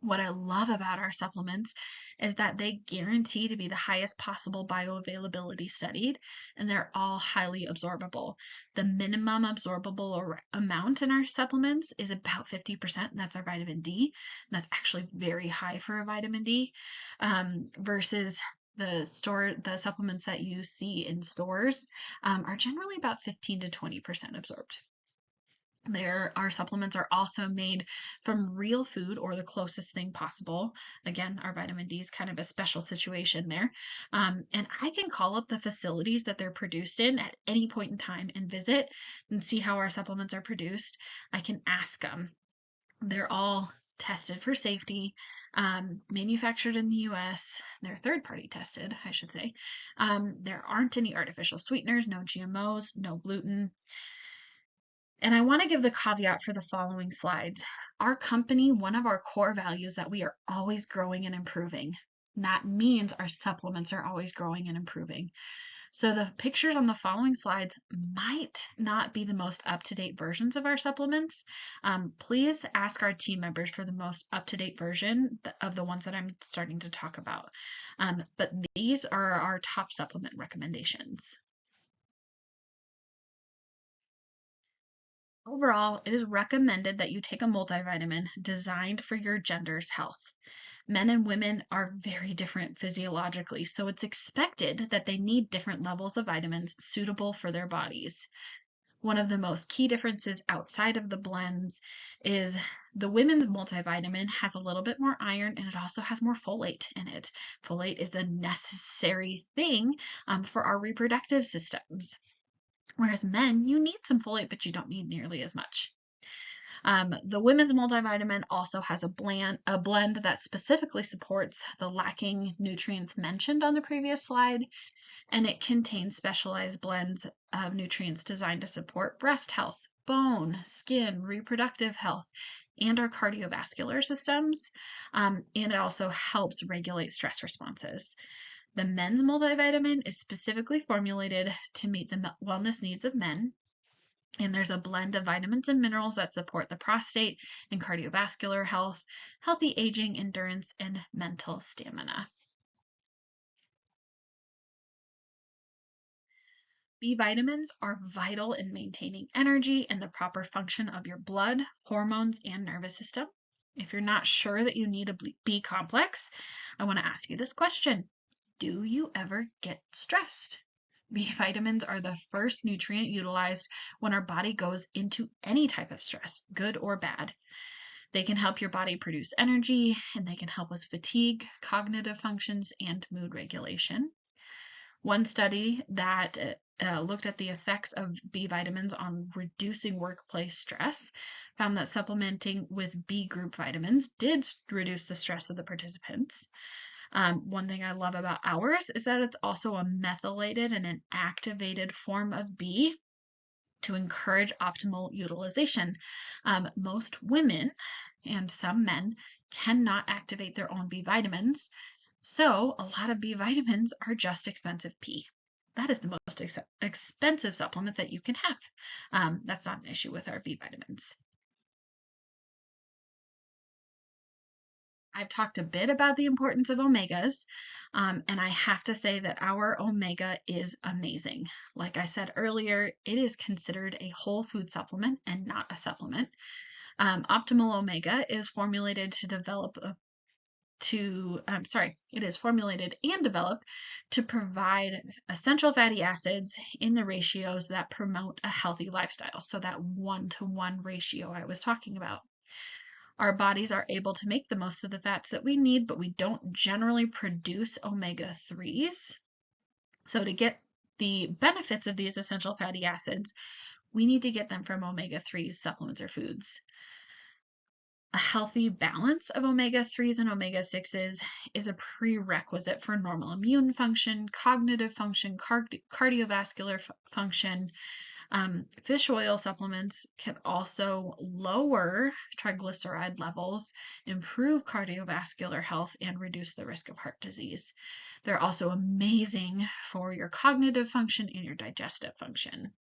Speaker 1: What I love about our supplements is that they guarantee to be the highest possible bioavailability studied, and they're all highly absorbable. The minimum absorbable amount in our supplements is about 50%, and that's our vitamin D. And that's actually very high for a vitamin D, versus the supplements that you see in stores are generally about 15 to 20% absorbed. Our supplements are also made from real food or the closest thing possible. Again, our vitamin D is kind of a special situation there. And I can call up the facilities that they're produced in at any point in time and visit and see how our supplements are produced. I can ask them. They're all tested for safety, manufactured in the US. They're third party tested, I should say. There aren't any artificial sweeteners, no GMOs, no gluten. And I want to give the caveat for the following slides. Our company, one of our core values that we are always growing and improving. That means our supplements are always growing and improving. So the pictures on the following slides might not be the most up-to-date versions of our supplements. Please ask our team members for the most up-to-date version of the ones that I'm starting to talk about. But these are our top supplement recommendations. Overall, it is recommended that you take a multivitamin designed for your gender's health. Men and women are very different physiologically, so it's expected that they need different levels of vitamins suitable for their bodies. One of the most key differences outside of the blends is the women's multivitamin has a little bit more iron and it also has more folate in it. Folate is a necessary thing for our reproductive systems. Whereas men, you need some folate, but you don't need nearly as much. The women's multivitamin also has a blend that specifically supports the lacking nutrients mentioned on the previous slide, and it contains specialized blends of nutrients designed to support breast health, bone, skin, reproductive health, and our cardiovascular systems. And it also helps regulate stress responses. The men's multivitamin is specifically formulated to meet the wellness needs of men. And there's a blend of vitamins and minerals that support the prostate and cardiovascular health, healthy aging, endurance, and mental stamina. B vitamins are vital in maintaining energy and the proper function of your blood, hormones, and nervous system. If you're not sure that you need a B complex, I want to ask you this question. Do you ever get stressed? B vitamins are the first nutrient utilized when our body goes into any type of stress, good or bad. They can help your body produce energy, and they can help with fatigue, cognitive functions, and mood regulation. One study that looked at the effects of B vitamins on reducing workplace stress found that supplementing with B group vitamins did reduce the stress of the participants. One thing I love about ours is that it's also a methylated and an activated form of B to encourage optimal utilization. Most women and some men cannot activate their own B vitamins, so a lot of B vitamins are just expensive P. That is the most expensive supplement that you can have. That's not an issue with our B vitamins. I've talked a bit about the importance of omegas, and I have to say that our omega is amazing. Like I said earlier, it is considered a whole food supplement and not a supplement. Optimal omega is formulated to develop it is formulated and developed to provide essential fatty acids in the ratios that promote a healthy lifestyle. So that 1-to-1 ratio I was talking about. Our bodies are able to make the most of the fats that we need, but we don't generally produce omega-3s. So to get the benefits of these essential fatty acids, we need to get them from omega-3s, supplements, or foods. A healthy balance of omega-3s and omega-6s is a prerequisite for normal immune function, cognitive function, cardiovascular function. Fish oil supplements can also lower triglyceride levels, improve cardiovascular health, and reduce the risk of heart disease. They're also amazing for your cognitive function and your digestive function.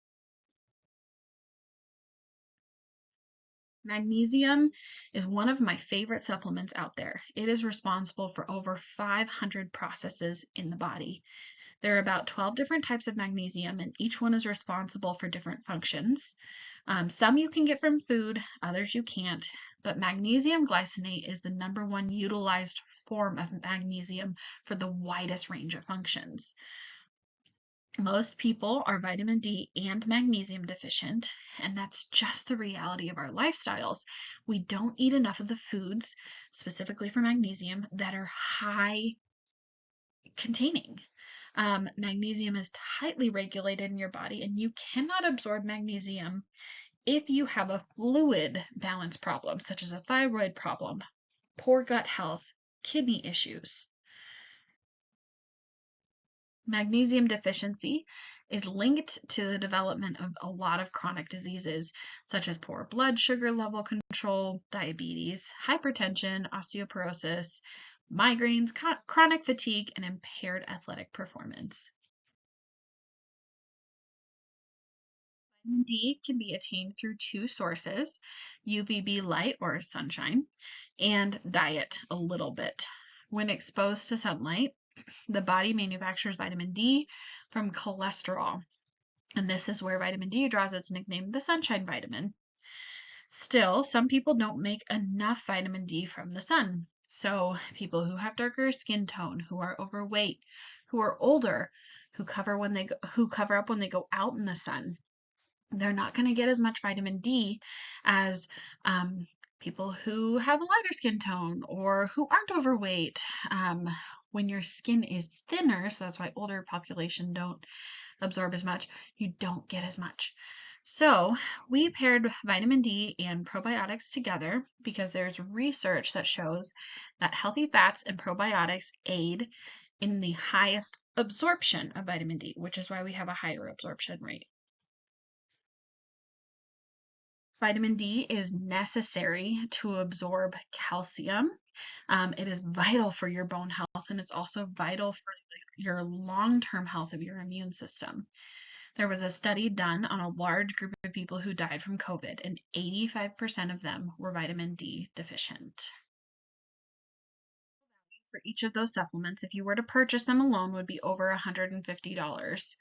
Speaker 1: Magnesium is one of my favorite supplements out there. It is responsible for over 500 processes in the body. There are about 12 different types of magnesium, and each one is responsible for different functions. Some you can get from food, others you can't, but magnesium glycinate is the #1 utilized form of magnesium for the widest range of functions. Most people are vitamin D and magnesium deficient, and that's just the reality of our lifestyles. We don't eat enough of the foods, specifically for magnesium, that are high containing. Magnesium is tightly regulated in your body, and you cannot absorb magnesium if you have a fluid balance problem, such as a thyroid problem, poor gut health, kidney issues. Magnesium deficiency is linked to the development of a lot of chronic diseases, such as poor blood sugar level control, diabetes, hypertension, osteoporosis, migraines, chronic fatigue, and impaired athletic performance. Vitamin D can be attained through 2 sources, UVB light or sunshine, and diet a little bit. When exposed to sunlight, the body manufactures vitamin D from cholesterol, and this is where vitamin D draws its nickname, the sunshine vitamin. Still, some people don't make enough vitamin D from the sun. So people who have darker skin tone, who are overweight, who are older, who cover up when they go out in the sun, they're not going to get as much vitamin D as people who have a lighter skin tone or who aren't overweight. When your skin is thinner, so that's why older population don't absorb as much, you don't get as much. So we paired vitamin D and probiotics together because there's research that shows that healthy fats and probiotics aid in the highest absorption of vitamin D, which is why we have a higher absorption rate. Vitamin D is necessary to absorb calcium It is vital for your bone health, and it's also vital for your long-term health of your immune system. There was a study done on a large group of people who died from COVID, and 85% of them were vitamin D deficient. For each of those supplements, if you were to purchase them alone, would be over $150.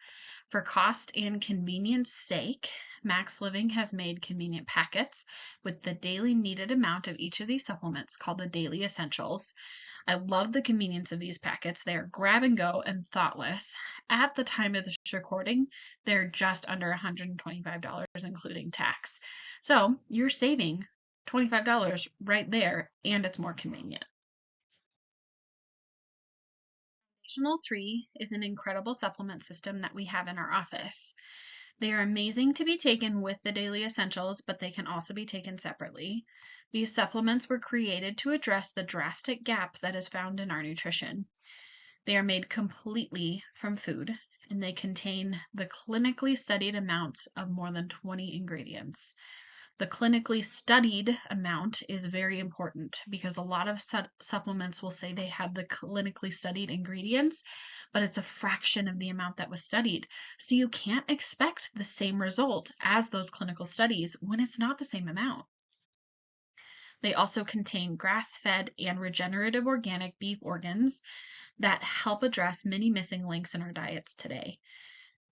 Speaker 1: For cost and convenience sake, MaxLiving has made convenient packets with the daily needed amount of each of these supplements called the Daily Essentials. I love the convenience of these packets. They are grab and go and thoughtless. At the time of this recording, they're just under $125, including tax. So you're saving $25 right there, and it's more convenient. Additional 3 is an incredible supplement system that we have in our office. They are amazing to be taken with the daily essentials, but they can also be taken separately. These supplements were created to address the drastic gap that is found in our nutrition. They are made completely from food, and they contain the clinically studied amounts of more than 20 ingredients. The clinically studied amount is very important because a lot of supplements will say they have the clinically studied ingredients, but it's a fraction of the amount that was studied. So you can't expect the same result as those clinical studies when it's not the same amount. They also contain grass-fed and regenerative organic beef organs that help address many missing links in our diets today.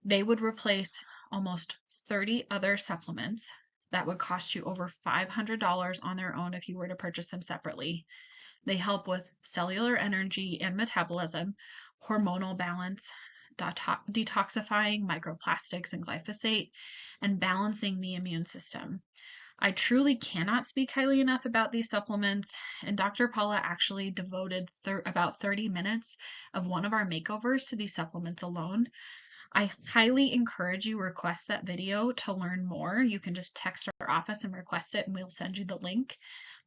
Speaker 1: They would replace almost 30 other supplements that would cost you over $500 on their own if you were to purchase them separately. They help with cellular energy and metabolism, hormonal balance, detoxifying microplastics and glyphosate, and balancing the immune system. I truly cannot speak highly enough about these supplements, and Dr. Paula actually devoted about 30 minutes of one of our makeovers to these supplements alone. I highly encourage you request that video to learn more. You can just text our office and request it, and we'll send you the link.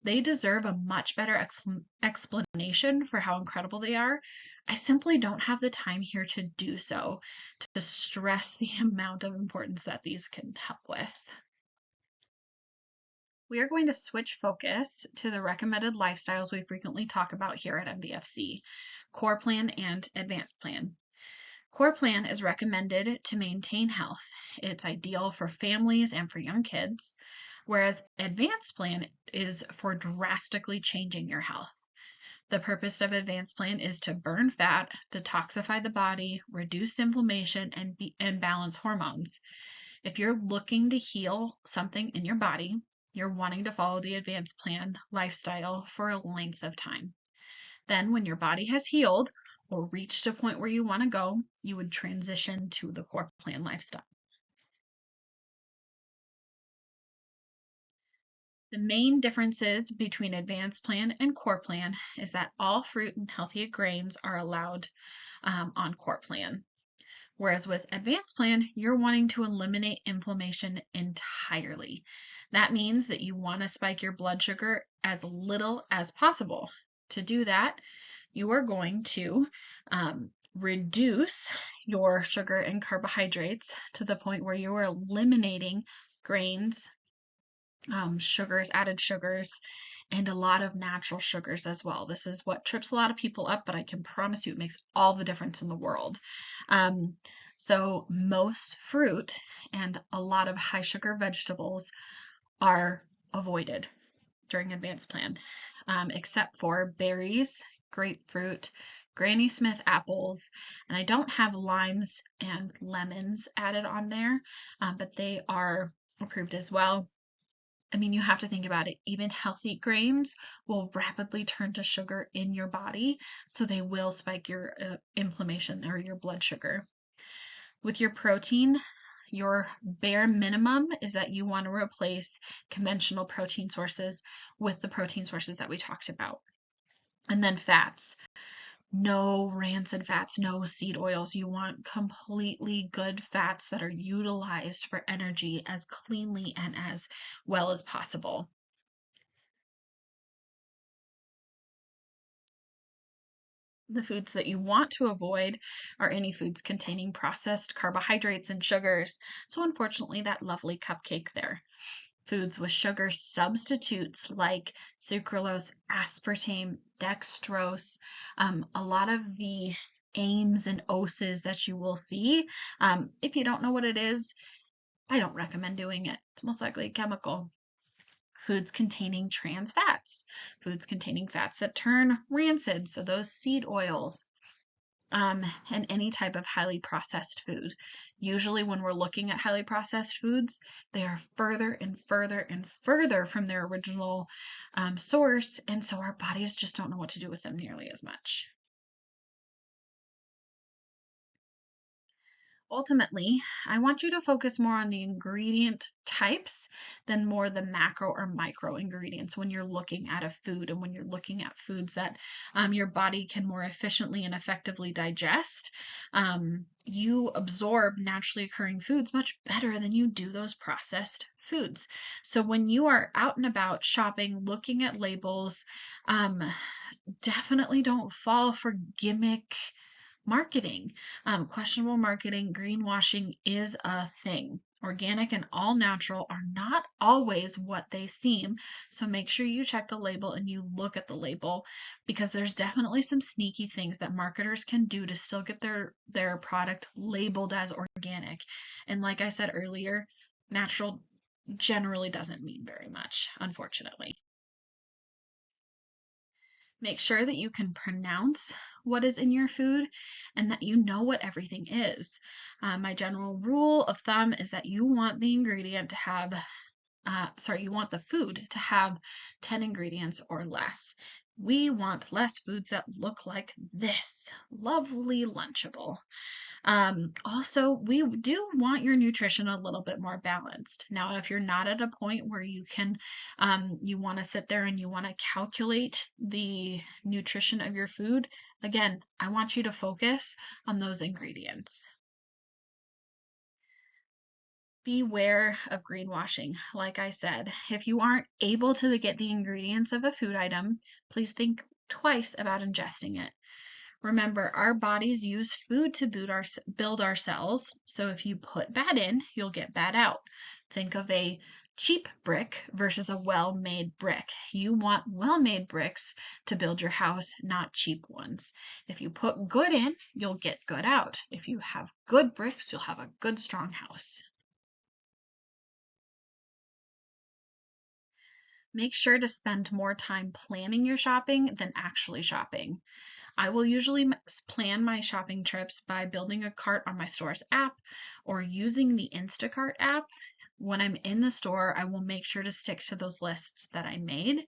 Speaker 1: They deserve a much better explanation for how incredible they are. I simply don't have the time here to do so, to stress the amount of importance that these can help with. We are going to switch focus to the recommended lifestyles we frequently talk about here at MDFC, Core Plan and Advanced Plan. Core Plan is recommended to maintain health. It's ideal for families and for young kids, whereas Advanced Plan is for drastically changing your health. The purpose of Advanced Plan is to burn fat, detoxify the body, reduce inflammation, and balance hormones. If you're looking to heal something in your body, you're wanting to follow the Advanced Plan lifestyle for a length of time. Then when your body has healed, or reached a point where you want to go, you would transition to the Core Plan lifestyle. The main differences between Advanced Plan and Core Plan is that all fruit and healthy grains are allowed on Core Plan. Whereas with Advanced Plan, you're wanting to eliminate inflammation entirely. That means that you want to spike your blood sugar as little as possible. To do that, you are going to reduce your sugar and carbohydrates to the point where you are eliminating grains, sugars, added sugars, and a lot of natural sugars as well. This is what trips a lot of people up, but I can promise you it makes all the difference in the world. So most fruit and a lot of high sugar vegetables are avoided during Advanced Plan, except for berries, grapefruit, Granny Smith apples, and I don't have limes and lemons added on there, but they are approved as well. I mean, you have to think about it. Even healthy grains will rapidly turn to sugar in your body, so they will spike your inflammation or your blood sugar. With your protein, your bare minimum is that you want to replace conventional protein sources with the protein sources that we talked about. And then fats. No rancid fats, no seed oils. You want completely good fats that are utilized for energy as cleanly and as well as possible. The foods that you want to avoid are any foods containing processed carbohydrates and sugars. So unfortunately, that lovely cupcake there. Foods with sugar substitutes like sucralose, aspartame, dextrose, a lot of the AIMs and OSes that you will see. If you don't know what it is, I don't recommend doing it. It's most likely a chemical. Foods containing trans fats, foods containing fats that turn rancid, so those seed oils, and any type of highly processed food. Usually, when we're looking at highly processed foods, they are further and further and further from their original source, and so our bodies just don't know what to do with them nearly as much. Ultimately, I want you to focus more on the ingredient types than more the macro or micro ingredients when you're looking at a food and when you're looking at foods that your body can more efficiently and effectively digest. You absorb naturally occurring foods much better than you do those processed foods. So when you are out and about shopping, looking at labels, um, definitely don't fall for gimmick marketing. Questionable marketing, greenwashing is a thing. Organic and all natural are not always what they seem. So make sure you check the label and you look at the label, because there's definitely some sneaky things that marketers can do to still get their product labeled as organic. And like I said earlier, natural generally doesn't mean very much, unfortunately. Make sure that you can pronounce what is in your food and that you know what everything is. My general rule of thumb is that you want the ingredient to have, you want the food to have 10 ingredients or less. We want less foods that look like this. Lovely Lunchable. Also, we do want your nutrition a little bit more balanced. Now, if you're not at a point where you want to sit there and you want to calculate the nutrition of your food, again, I want you to focus on those ingredients. Beware of greenwashing. Like I said, if you aren't able to get the ingredients of a food item, please think twice about ingesting it. Remember, our bodies use food to build our cells, so if you put bad in, you'll get bad out. Think of a cheap brick versus a well-made brick. You want well-made bricks to build your house, not cheap ones. If you put good in, you'll get good out. If you have good bricks, you'll have a good, strong house. Make sure to spend more time planning your shopping than actually shopping. I will usually plan my shopping trips by building a cart on my store's app or using the Instacart app. When I'm in the store, I will make sure to stick to those lists that I made.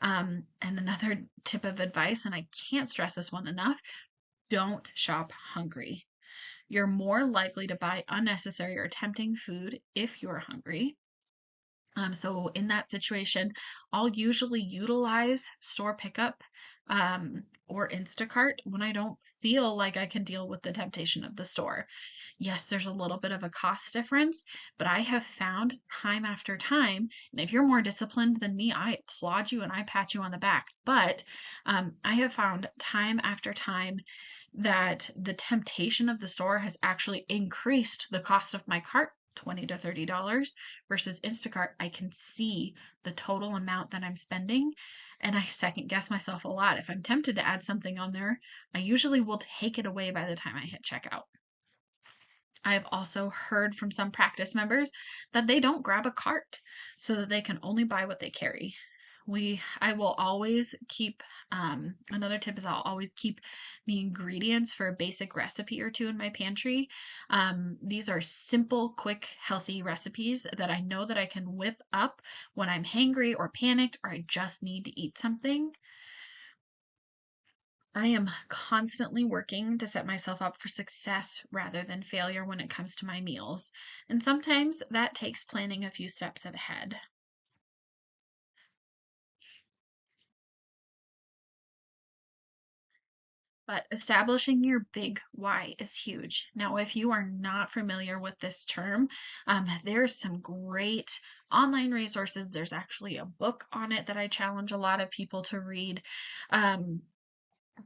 Speaker 1: And another tip of advice, and I can't stress this one enough, don't shop hungry. You're more likely to buy unnecessary or tempting food if you're hungry. So in that situation, I'll usually utilize store pickup or Instacart when I don't feel like I can deal with the temptation of the store. Yes, there's a little bit of a cost difference, but I have found time after time, and if you're more disciplined than me, I applaud you and I pat you on the back. But I have found time after time that the temptation of the store has actually increased the cost of my cart $20 to $30 versus Instacart. I can see the total amount that I'm spending and I second guess myself a lot. If I'm tempted to add something on there, I usually will take it away by the time I hit checkout. I've also heard from some practice members that they don't grab a cart so that they can only buy what they carry. I will always keep, another tip is I'll always keep the ingredients for a basic recipe or two in my pantry. These are simple, quick, healthy recipes that I know that I can whip up when I'm hangry or panicked or I just need to eat something. I am constantly working to set myself up for success rather than failure when it comes to my meals, and sometimes that takes planning a few steps ahead. But establishing your big why is huge. Now, if you are not familiar with this term, there's some great online resources. There's actually a book on it that I challenge a lot of people to read. Um,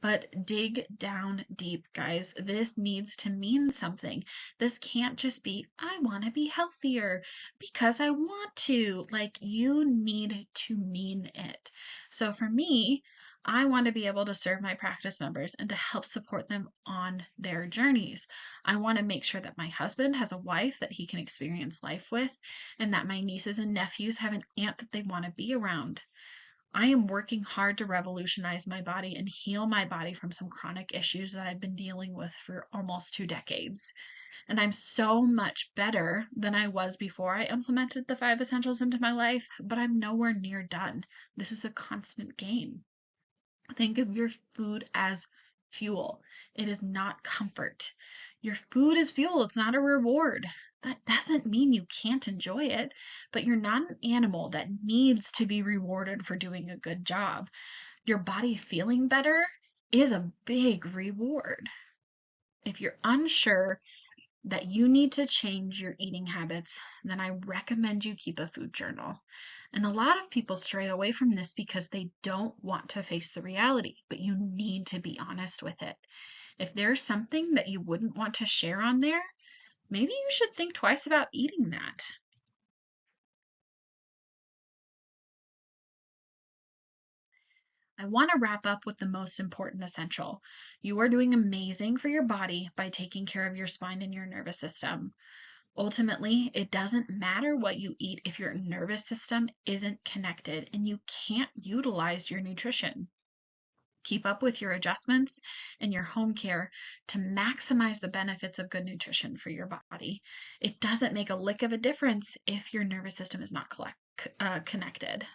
Speaker 1: But dig down deep, guys. This needs to mean something. This can't just be, I want to be healthier because I want to. Like, you need to mean it. So for me, I want to be able to serve my practice members and to help support them on their journeys. I want to make sure that my husband has a wife that he can experience life with, and that my nieces and nephews have an aunt that they want to be around. I am working hard to revolutionize my body and heal my body from some chronic issues that I've been dealing with for almost 2 decades. And I'm so much better than I was before I implemented the 5 essentials into my life, but I'm nowhere near done. This is a constant gain. Think of your food as fuel. It is not comfort. Your food is fuel, it's not a reward. That doesn't mean you can't enjoy it, but you're not an animal that needs to be rewarded for doing a good job. Your body feeling better is a big reward. If you're unsure that you need to change your eating habits, then I recommend you keep a food journal. And a lot of people stray away from this because they don't want to face the reality, but you need to be honest with it. If there's something that you wouldn't want to share on there, maybe you should think twice about eating that. I want to wrap up with the most important essential. You are doing amazing for your body by taking care of your spine and your nervous system. Ultimately, it doesn't matter what you eat if your nervous system isn't connected and you can't utilize your nutrition. Keep up with your adjustments and your home care to maximize the benefits of good nutrition for your body. It doesn't make a lick of a difference if your nervous system is not connected.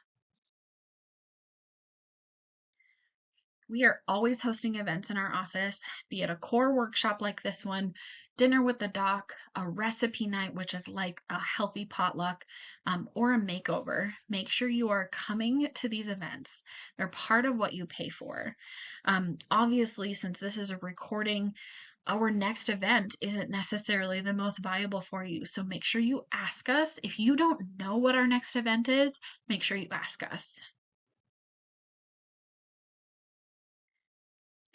Speaker 1: We are always hosting events in our office, be it a core workshop like this one, dinner with the doc, a recipe night, which is like a healthy potluck, or a makeover. Make sure you are coming to these events. They're part of what you pay for. Obviously, since this is a recording, our next event isn't necessarily the most viable for you. So make sure you ask us. If you don't know what our next event is, make sure you ask us.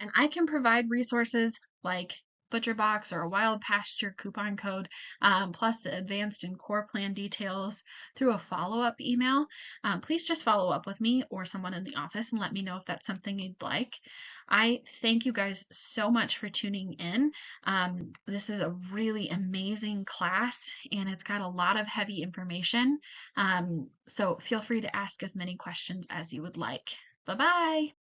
Speaker 1: And I can provide resources like ButcherBox or a Wild Pasture coupon code, plus advanced and core plan details through a follow-up email. Please just follow up with me or someone in the office and let me know if that's something you'd like. I thank you guys so much for tuning in. This is a really amazing class and it's got a lot of heavy information. So feel free to ask as many questions as you would like. Bye-bye.